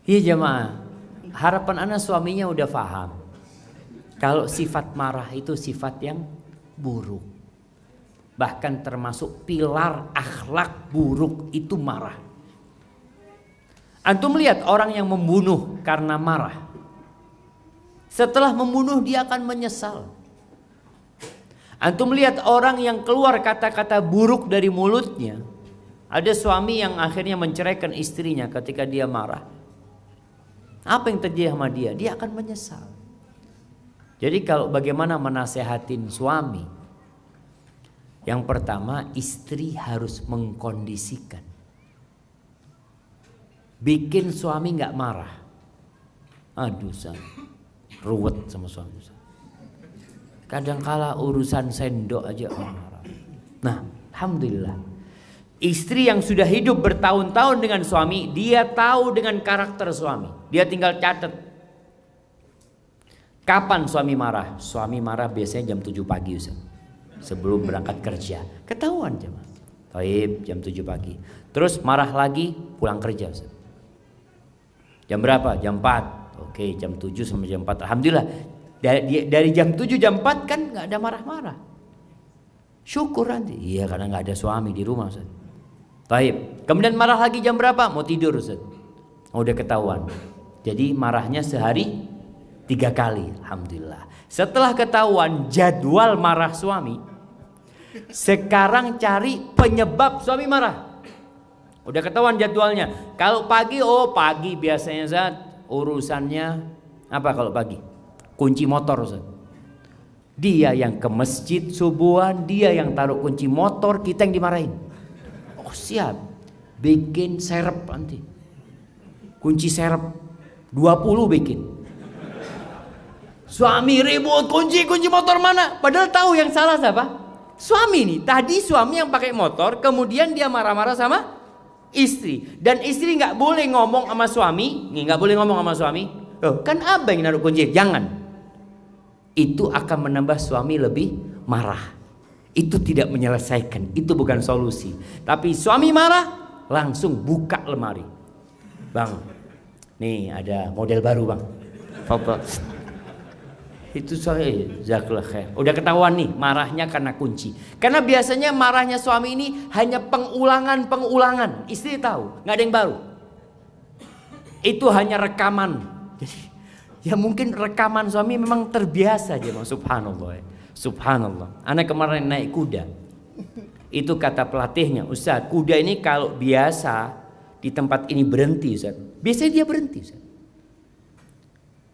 Iya jemaah, harapan anak suaminya udah paham kalau sifat marah itu sifat yang buruk. Bahkan termasuk pilar akhlak buruk itu marah. Antum lihat orang yang membunuh karena marah. Setelah membunuh dia akan menyesal. Antum lihat orang yang keluar kata-kata buruk dari mulutnya. Ada suami yang akhirnya menceraikan istrinya ketika dia marah. Apa yang terjadi sama dia? Dia akan menyesal. Jadi kalau bagaimana menasehatin suami? Yang pertama, istri harus mengkondisikan. Bikin suami gak marah. Aduh, ruwet sama suami. Kadangkala urusan sendok aja marah. Nah, alhamdulillah. Istri yang sudah hidup bertahun-tahun dengan suami, dia tahu dengan karakter suami. Dia tinggal catat. Kapan suami marah? Suami marah biasanya jam 7 pagi Ustaz. Sebelum berangkat kerja. Ketahuan jemaah. Baik, jam 7 pagi. Terus marah lagi pulang kerja Ustaz. Jam berapa? Jam 4. Oke, jam 7 sampai jam 4. Alhamdulillah. Dari jam 7 jam 4 kan gak ada marah-marah. Syukur nanti. Iya, karena gak ada suami di rumah Ustaz. Baik. Kemudian marah lagi jam berapa? Mau tidur Ustaz. Udah ketahuan. Jadi marahnya sehari 3 kali. Alhamdulillah. Setelah ketahuan jadwal marah suami, sekarang cari penyebab suami marah. Udah ketahuan jadwalnya. Kalau pagi, oh pagi biasanya Ustaz urusannya apa kalau pagi? Kunci motor Ustaz. Dia yang ke masjid subuhan, dia yang taruh kunci motor, kita yang dimarahin. Oh siap. Bikin serep nanti. Kunci serep 20 bikin. Suami ribut, kunci motor mana? Padahal tahu yang salah siapa? Suami nih. Tadi suami yang pakai motor, kemudian dia marah-marah sama istri. Dan istri nggak boleh ngomong sama suami, nggak boleh ngomong sama suami. Oh, kan abang yang naruh kunci, jangan. Itu akan menambah suami lebih marah. Itu tidak menyelesaikan, itu bukan solusi. Tapi suami marah, langsung buka lemari. Bang, nih ada model baru bang. Itu saya jazakallah khair. Udah ketahuan nih marahnya karena kunci. Karena biasanya marahnya suami ini hanya pengulangan. Istri tahu, nggak ada yang baru. Itu hanya rekaman. Jadi ya mungkin rekaman suami memang terbiasa aja, subhanallah. Subhanallah. Anak kemarin naik kuda. Itu kata pelatihnya, Ustaz, kuda ini kalau biasa di tempat ini berhenti, Ustaz. Biasanya dia berhenti, Ustaz.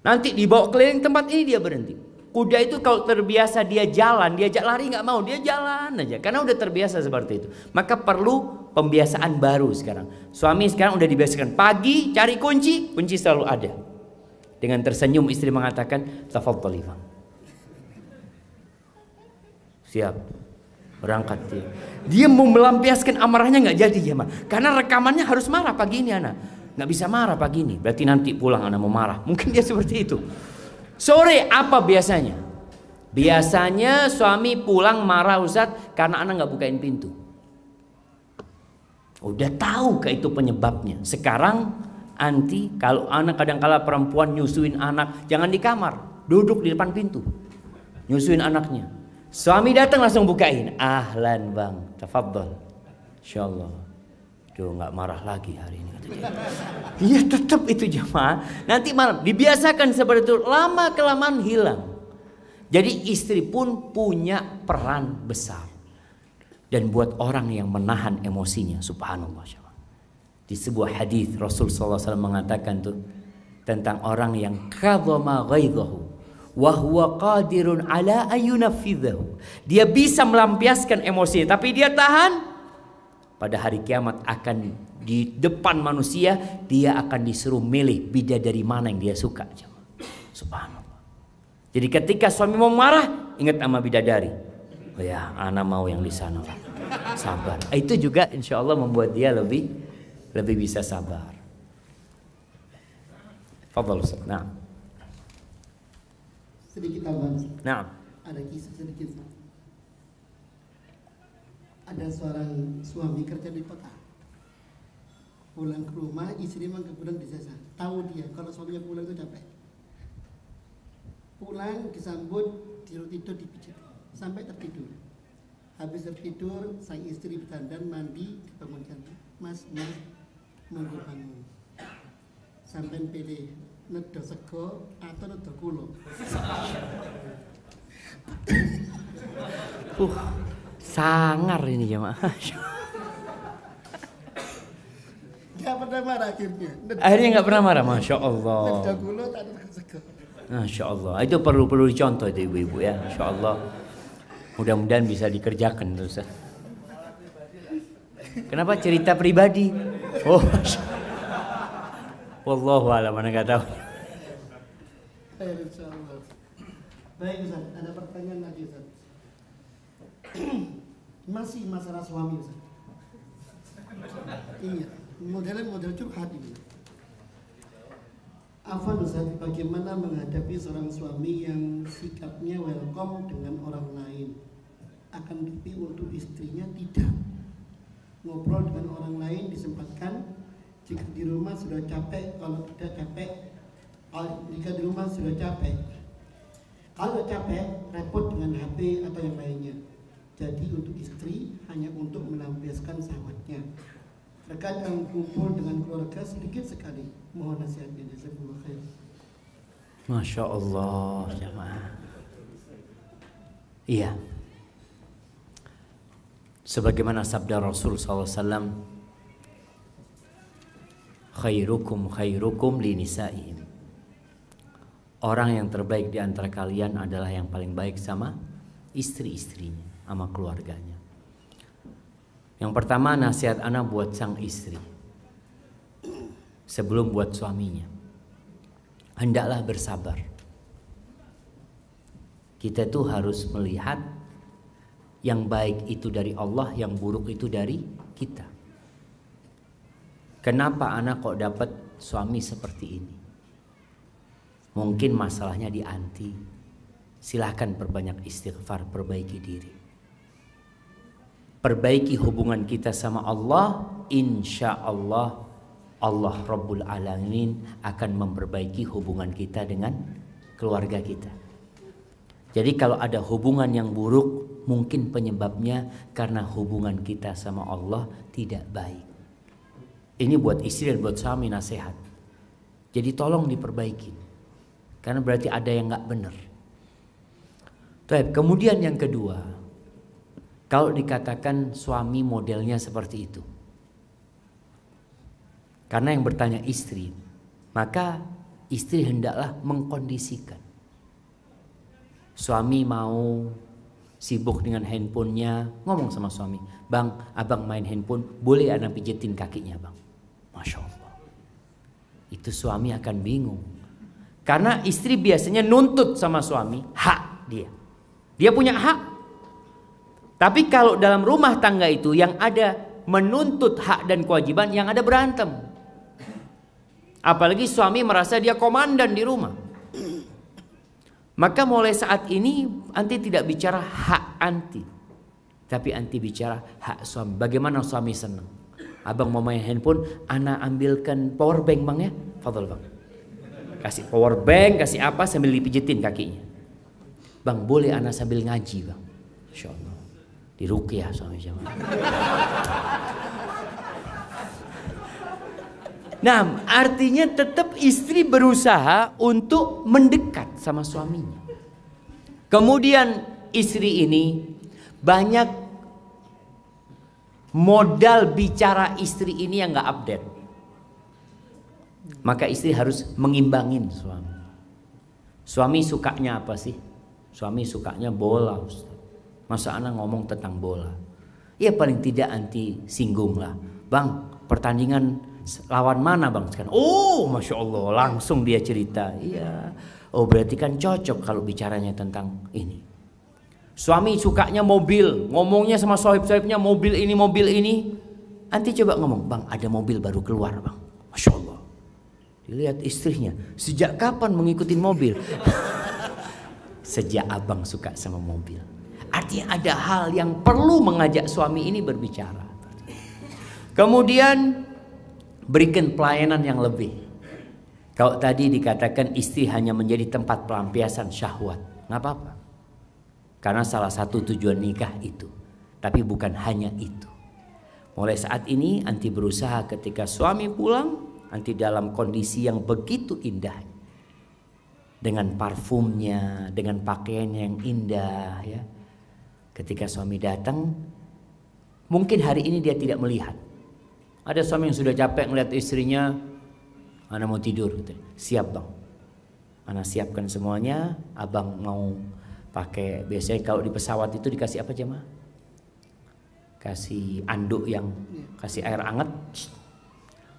Nanti dibawa keliling tempat ini dia berhenti. Kuda itu kalau terbiasa dia jalan, diajak lari nggak mau, dia jalan aja. Karena udah terbiasa seperti itu. Maka perlu pembiasaan baru sekarang. Suami sekarang udah dibiasakan pagi cari kunci selalu ada. Dengan tersenyum istri mengatakan, tafadhali bang. Siap, berangkat dia. Dia mau melampiaskan amarahnya nggak jadi ya mah. Karena rekamannya harus marah pagi ini anak. Nggak bisa marah pagi ini, berarti nanti pulang anak mau marah. Mungkin dia seperti itu. Sore apa biasanya? Biasanya suami pulang marah Ustaz karena anak nggak bukain pintu. Udah tahu ke itu penyebabnya. Sekarang anti kalau anak kadang-kala perempuan nyusuin anak, jangan di kamar, duduk di depan pintu, nyusuin anaknya. Suami datang langsung bukain. Ahlan bang, tafadhal. Insyaallah. Duh nggak marah lagi hari ini. Iya tetap itu jemaah. Nanti malam dibiasakan seperti itu, lama kelamaan hilang. Jadi istri pun punya peran besar. Dan buat orang yang menahan emosinya, subhanallah. Di sebuah hadis Rasul SAW mengatakan tuh tentang orang yang kadhama ghaidhahu wa huwa qadirun ala ayyunafidhahu. Dia bisa melampiaskan emosinya tapi dia tahan. Pada hari kiamat akan di depan manusia dia akan disuruh milih bidadari mana yang dia suka. Subhanallah. Jadi ketika suami mau marah, ingat sama bidadari. Oh ya, ana mau yang di sana lah. Sabar. Itu juga insya Allah membuat dia lebih bisa sabar. Fadhal Ustaz. Nah. Sedikit tambahan. Nah. Ada kisah sedikit. Ada seorang suami kerja di kota. Pulang ke rumah, istri memang kebetulan di desa. Tahu dia kalau suaminya pulang itu capek. Pulang disambut, tidur dipijit sampai tertidur. Habis tertidur, sang istri berdandan, mandi, dibangunkan. Mas, monggo bangun. Sampai pilih nedo sego atau nedo kulo. Sangar ini jemaah. Gak pernah marah akhirnya. Akhirnya nggak pernah marah, masya Allah. Nedo kulo tak ada sego. Masya Allah. Itu perlu dicontoh itu ibu-ibu ya, masya Allah. Mudah-mudahan bisa dikerjakan terus. Kenapa cerita pribadi? Oh, wallahu a'lam, mana nggak tahu. Insyaallah. Baik Ustaz, ada pertanyaan lagi Ustaz. Masih masalah suami Ustaz. Iya, model curhat ini. Afwan Ustaz, bagaimana menghadapi seorang suami yang sikapnya welcome dengan orang lain, akan tapi untuk istrinya tidak. Ngobrol dengan orang lain disempatkan, jika di rumah sudah capek, kalau tidak capek, jika di rumah sudah capek, kalau capek repot dengan HP atau yang lainnya. Jadi untuk istri hanya untuk melampiaskan syahwatnya. Terkadang kumpul dengan keluarga sedikit sekali. Mohon nasihatnya, jazakumullah khair. Masya Allah jemaah. Iya. Sebagaimana sabda Rasul SAW, khairukum li nisaihim. Orang yang terbaik di antara kalian adalah yang paling baik sama istri-istrinya, sama keluarganya. Yang pertama nasihat ana buat sang istri, sebelum buat suaminya, hendaklah bersabar. Kita tuh harus melihat yang baik itu dari Allah, yang buruk itu dari kita. Kenapa anak kok dapat suami seperti ini? Mungkin masalahnya di anti. Silahkan perbanyak istighfar, perbaiki diri. Perbaiki hubungan kita sama Allah, insya Allah Allah Rabbul Alamin akan memperbaiki hubungan kita dengan keluarga kita. Jadi kalau ada hubungan yang buruk, mungkin penyebabnya karena hubungan kita sama Allah tidak baik. Ini buat istri dan buat suami nasihat. Jadi tolong diperbaiki, karena berarti ada yang nggak benar. Kemudian yang kedua, kalau dikatakan suami modelnya seperti itu, karena yang bertanya istri, maka istri hendaklah mengkondisikan. Suami mau sibuk dengan handphonenya, ngomong sama suami, bang, abang main handphone, boleh anak pijetin kakinya bang. Masya Allah. Itu suami akan bingung. Karena istri biasanya nuntut sama suami, hak dia. Dia punya hak. Tapi kalau dalam rumah tangga itu yang ada menuntut hak dan kewajiban, yang ada berantem. Apalagi suami merasa dia komandan di rumah. Maka mulai saat ini anti tidak bicara hak anti, tapi anti bicara hak suami. Bagaimana suami senang? Abang mau main handphone, ana ambilkan power bank bang ya, fadhol bang. Kasih power bank, kasih apa sambil dipijitin kakinya. Bang boleh ana sambil ngaji bang, insya Allah. Diruqyah suami jamaah. Nah, artinya tetap istri berusaha untuk mendekat sama suaminya. Kemudian istri ini banyak modal bicara istri ini yang gak update. Maka istri harus mengimbangin suami. Suami sukanya apa sih? Suami sukanya bola, Ustaz. Masa anak ngomong tentang bola? Ya paling tidak anti singgung lah. Bang, pertandingan lawan mana bang sekarang? Oh, masya Allah, langsung dia cerita. Iya. Oh berarti kan cocok kalau bicaranya tentang ini. Suami sukanya mobil, ngomongnya sama sohib-sohibnya mobil ini. Nanti coba ngomong, bang ada mobil baru keluar bang. Masya Allah. Dilihat istrinya, sejak kapan mengikuti mobil? Sejak abang suka sama mobil. Artinya ada hal yang perlu mengajak suami ini berbicara. Kemudian berikan pelayanan yang lebih. Kalau tadi dikatakan istri hanya menjadi tempat pelampiasan syahwat, nggak apa-apa. Karena salah satu tujuan nikah itu. Tapi bukan hanya itu. Mulai saat ini anti berusaha ketika suami pulang, anti dalam kondisi yang begitu indah. Dengan parfumnya, dengan pakaian yang indah ya. Ketika suami datang, mungkin hari ini dia tidak melihat. Ada suami yang sudah capek melihat istrinya, ana mau tidur gitu. Siap bang, ana siapkan semuanya. Abang mau pakai, biasanya kalau di pesawat itu dikasih apa jemaah? Kasih anduk yang kasih air hangat.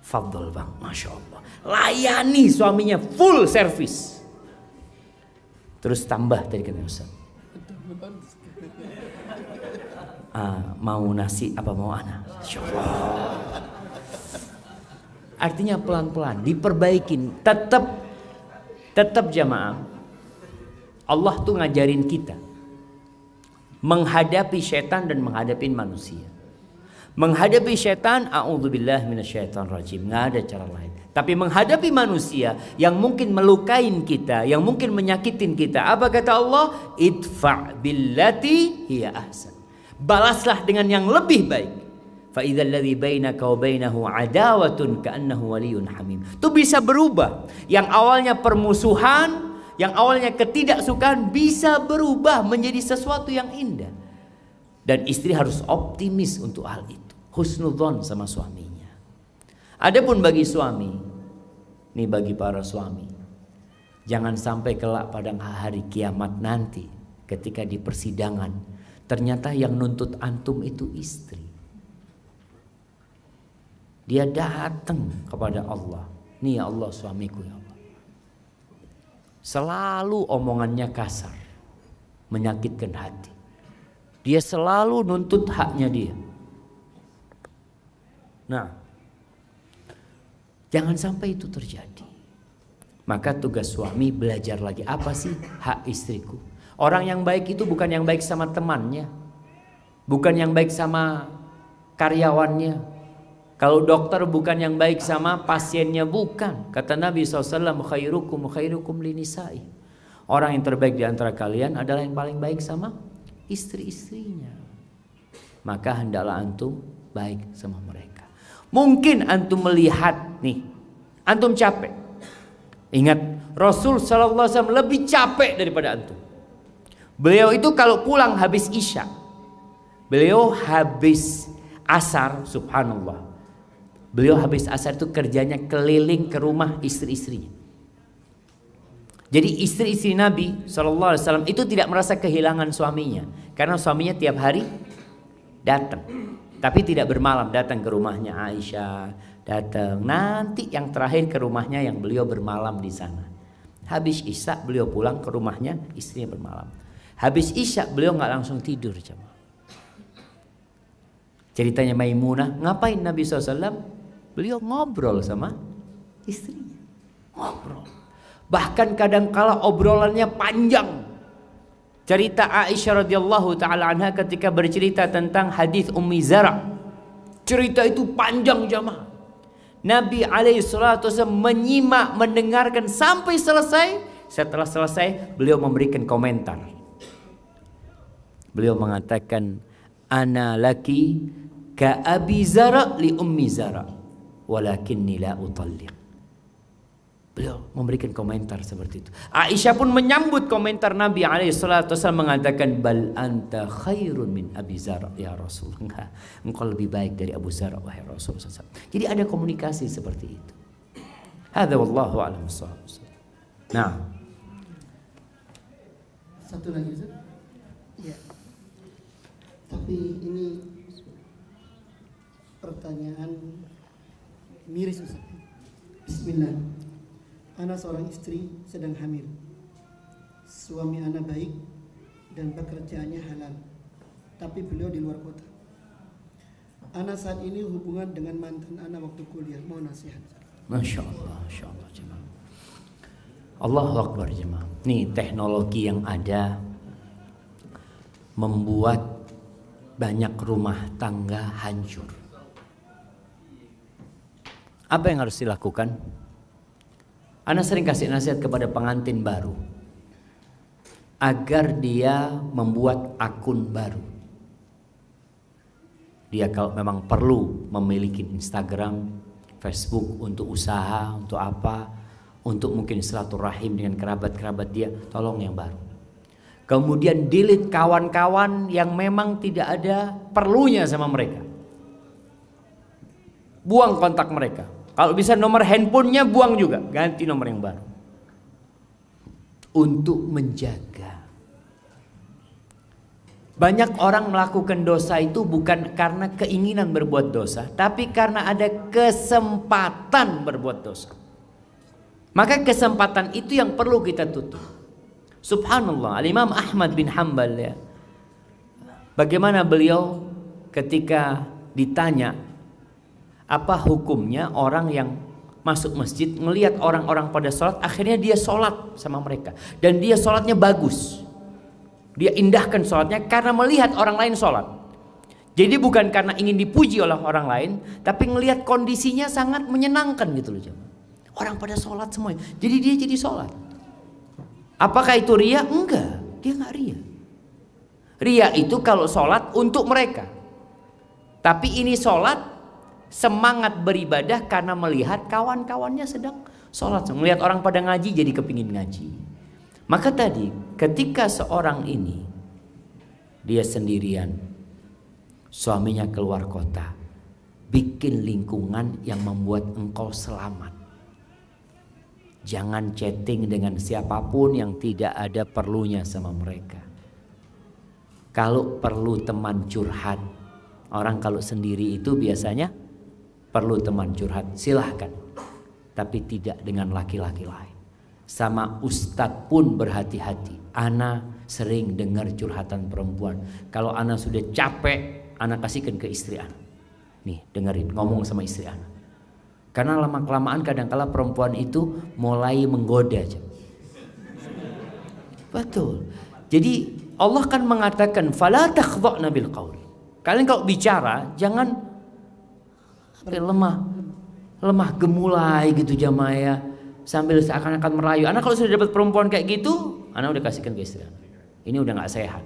Fadol bang, masya Allah. Layani suaminya full service. Terus tambah tadi kata Ustaz. Mau nasi apa mau ana? Masya Allah. Artinya pelan-pelan diperbaikin. Tetap jamaah. Allah tuh ngajarin kita menghadapi setan dan menghadapi manusia. Menghadapi setan, a'udzubillah minasyaitonirrajim, nggak ada cara lain. Tapi menghadapi manusia yang mungkin melukain kita, yang mungkin menyakitin kita, apa kata Allah? Idfa' billati hiya ahsan. Balaslah dengan yang lebih baik. Fa idzal ladzi bainaka wa bainahu adawatun ka'annahu waliyyun hamim. Itu bisa berubah. Yang awalnya permusuhan, yang awalnya ketidaksukaan bisa berubah menjadi sesuatu yang indah. Dan istri harus optimis untuk hal itu. Husnudzon sama suaminya. Adapun bagi suami, ini bagi para suami, jangan sampai kelak pada hari kiamat nanti ketika di persidangan ternyata yang nuntut antum itu istri. Dia datang kepada Allah. Nih ya Allah suamiku ya Allah. Selalu omongannya kasar, menyakitkan hati. Dia selalu nuntut haknya dia. Nah, jangan sampai itu terjadi. Maka tugas suami belajar lagi, apa sih hak istriku. Orang yang baik itu bukan yang baik sama temannya, bukan yang baik sama karyawannya. Kalau dokter bukan yang baik sama pasiennya, bukan. Kata Nabi SAW, khairukum linisai. Orang yang terbaik di antara kalian adalah yang paling baik sama istri-istrinya. Maka hendaklah antum baik sama mereka. Mungkin antum melihat nih, antum capek. Ingat, Rasul SAW lebih capek daripada antum. Beliau itu kalau pulang habis isya, beliau habis asar, subhanallah. Beliau habis asar itu kerjanya keliling ke rumah istri-istrinya. Jadi istri-istri Nabi SAW itu tidak merasa kehilangan suaminya. Karena suaminya tiap hari datang. Tapi tidak bermalam, datang ke rumahnya Aisyah. Datang nanti yang terakhir ke rumahnya yang beliau bermalam di sana. Habis isya beliau pulang ke rumahnya, istrinya bermalam. Habis isya beliau nggak langsung tidur. Ceritanya Maimunah, ngapain Nabi SAW? Beliau ngobrol sama istrinya. Ngobrol. Bahkan kadang-kala obrolannya panjang. Cerita Aisyah radhiyallahu taala anha ketika bercerita tentang hadis Ummi Zara. Cerita itu panjang jamaah. Nabi alaihi salatu wasallam menyimak, mendengarkan sampai selesai. Setelah selesai, beliau memberikan komentar. Beliau mengatakan, "Ana laki ka Abi Zara li Ummi Zara, walakinni la utalliq." Beliau memberikan komentar seperti itu. Aisyah pun menyambut komentar Nabi SAW mengatakan, "Bal anta khairun min Abi Zara ya Rasulullah." Engkau lebih baik dari Abu Zara wahai Rasulullah SAW. Jadi ada komunikasi seperti itu. Hadza wallahu a'lam bissawab. Nah. Satu lagi Ustaz. Ya. Tapi ini pertanyaan miris Ustaz. Bismillah. Ana seorang istri sedang hamil. suami ana baik dan pekerjaannya halal, tapi beliau di luar kota. Ana saat ini hubungan dengan mantan ana waktu kuliah, mau nasihat. Masya Allah jemaah. Allahu Akbar jemaah. Nih teknologi yang ada membuat banyak rumah tangga hancur. Apa yang harus dilakukan? Ana sering kasih nasihat kepada pengantin baru agar dia membuat akun baru. Dia kalau memang perlu memiliki Instagram, Facebook untuk usaha, untuk apa, untuk mungkin silaturahim dengan kerabat-kerabat dia, tolong yang baru. Kemudian delete kawan-kawan yang memang tidak ada perlunya sama mereka. Buang kontak mereka. Kalau bisa nomor handphonenya buang juga, ganti nomor yang baru. Untuk menjaga. Banyak orang melakukan dosa itu bukan karena keinginan berbuat dosa, tapi karena ada kesempatan berbuat dosa. Maka kesempatan itu yang perlu kita tutup. Subhanallah, Al-Imam Ahmad bin Hanbal ya. Bagaimana beliau ketika ditanya apa hukumnya orang yang masuk masjid melihat orang-orang pada sholat, akhirnya dia sholat sama mereka dan dia sholatnya bagus, dia indahkan sholatnya karena melihat orang lain sholat. Jadi bukan karena ingin dipuji oleh orang lain, tapi melihat kondisinya sangat menyenangkan gitu loh. Orang pada sholat semuanya, jadi dia jadi sholat. Apakah itu ria? Enggak, dia nggak ria. Ria itu kalau sholat untuk mereka, tapi ini sholat semangat beribadah karena melihat kawan-kawannya sedang sholat, melihat orang pada ngaji jadi kepingin ngaji. Maka tadi ketika seorang ini dia sendirian, suaminya keluar kota, bikin lingkungan yang membuat engkau selamat. Jangan chatting dengan siapapun yang tidak ada perlunya sama mereka. Kalau perlu teman curhat, orang kalau sendiri itu biasanya perlu teman curhat, silahkan. Tapi tidak dengan laki-laki lain. Sama ustadz pun berhati-hati. Ana sering dengar curhatan perempuan. Kalau ana sudah capek, ana kasihkan ke istri ana. Nih dengerin, ngomong sama istri ana. Karena lama-kelamaan kadang-kala perempuan itu mulai menggoda. Betul. Jadi Allah kan mengatakan fala takhdha'na bil qaul. Kalian kalau bicara jangan lemah gemulai gitu jamaah ya, sambil seakan-akan merayu. Anak kalau sudah dapat perempuan kayak gitu, anak udah kasihkan ke istri. Ini udah nggak sehat.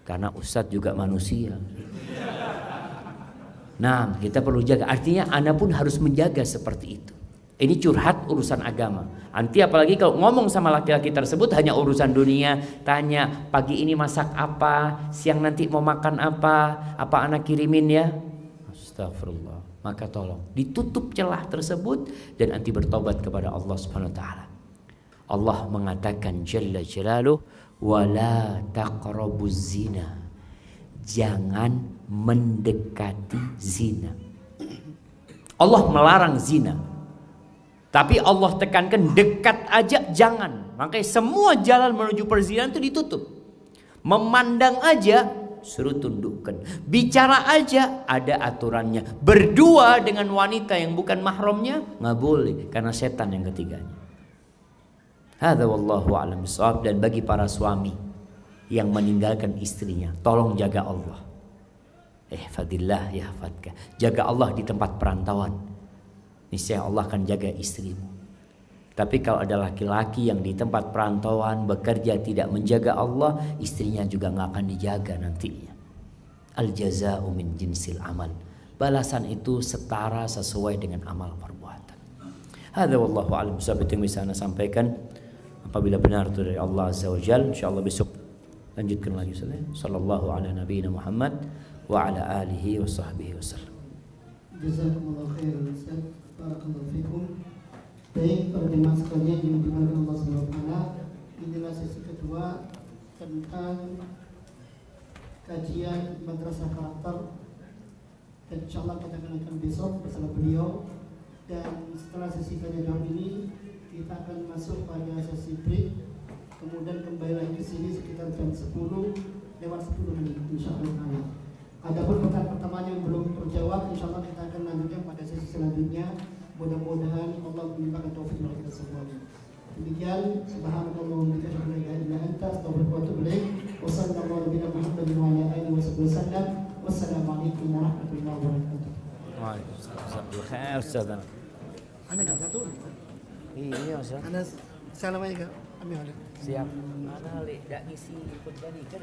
Karena ustadz juga manusia. Nah, kita perlu jaga. Artinya Anda pun harus menjaga seperti itu. Ini curhat urusan agama. Nanti apalagi kalau ngomong sama laki-laki tersebut hanya urusan dunia, tanya pagi ini masak apa, siang nanti mau makan apa anak kirimin ya. Astagfirullah. Maka tolong ditutup celah tersebut dan nanti bertobat kepada Allah Subhanahu wa taala. Allah mengatakan jalla jalaluh wala taqrabuz zina. Jangan mendekati zina. Allah melarang zina. Tapi Allah tekankan dekat aja jangan. Makanya semua jalan menuju perzinahan itu ditutup. Memandang aja suruh tundukkan. Bicara aja ada aturannya. Berdua dengan wanita yang bukan mahramnya nggak boleh karena setan yang ketiganya. Hadza wallahu a'lam bishawab. Dan bagi para suami yang meninggalkan istrinya, tolong jaga Allah. Fadillah ya fadka. Jaga Allah di tempat perantauan. Niscaya Allah akan jaga istrimu. Tapi kalau ada laki-laki yang di tempat perantauan bekerja tidak menjaga Allah, istrinya juga nggak akan dijaga nantinya. Al jaza'u min jinsil amal. Balasan itu setara sesuai dengan amal perbuatan. Hadza wallahu a'lam bishawab. Yang bisa saya sampaikan. Apabila benar itu dari Allah Azza wa Jalla, insyaallah besok lanjutkan lagi. Sallallahu ala nabiyina Muhammad wa ala alihi wa sahbihi wasallam. Jazakumullah khairan Ustaz. Barakallahu fikum. Baik, para jemaah sekalian yang dimuliakan Allah Subhanahu wa taala, inilah sesi kedua tentang kajian madrasah karakter. Dan insyaallah kita akan besok bersama beliau. Dan setelah sesi tanya jawab ini kita akan masuk pada sesi break. Kemudian jam 10 lewat 10 menit insyaallah. Adapun pertanyaan pertamanya yang belum terjawab, insyaallah kita akan lanjutkan pada sesi selanjutnya. Mudah-mudahan Allah memberikan taufik kepada kita semuanya. Demikian, subhanallah wa bihamdihi, asyhadu an la ilaha illa anta, astaghfiruka wa atubu ilaik. Wassallallahu ala Muhammadin wa ala alihi wasallam. Wassalamualaikum warahmatullahi wabarakatuh. Waalaikumsalam. Ustaz. Ana enggak jatuh. Iya, Ustaz. Ana salamnya enggak. Amin. Siap. Ana lek dak ngisi ikut tadi kan.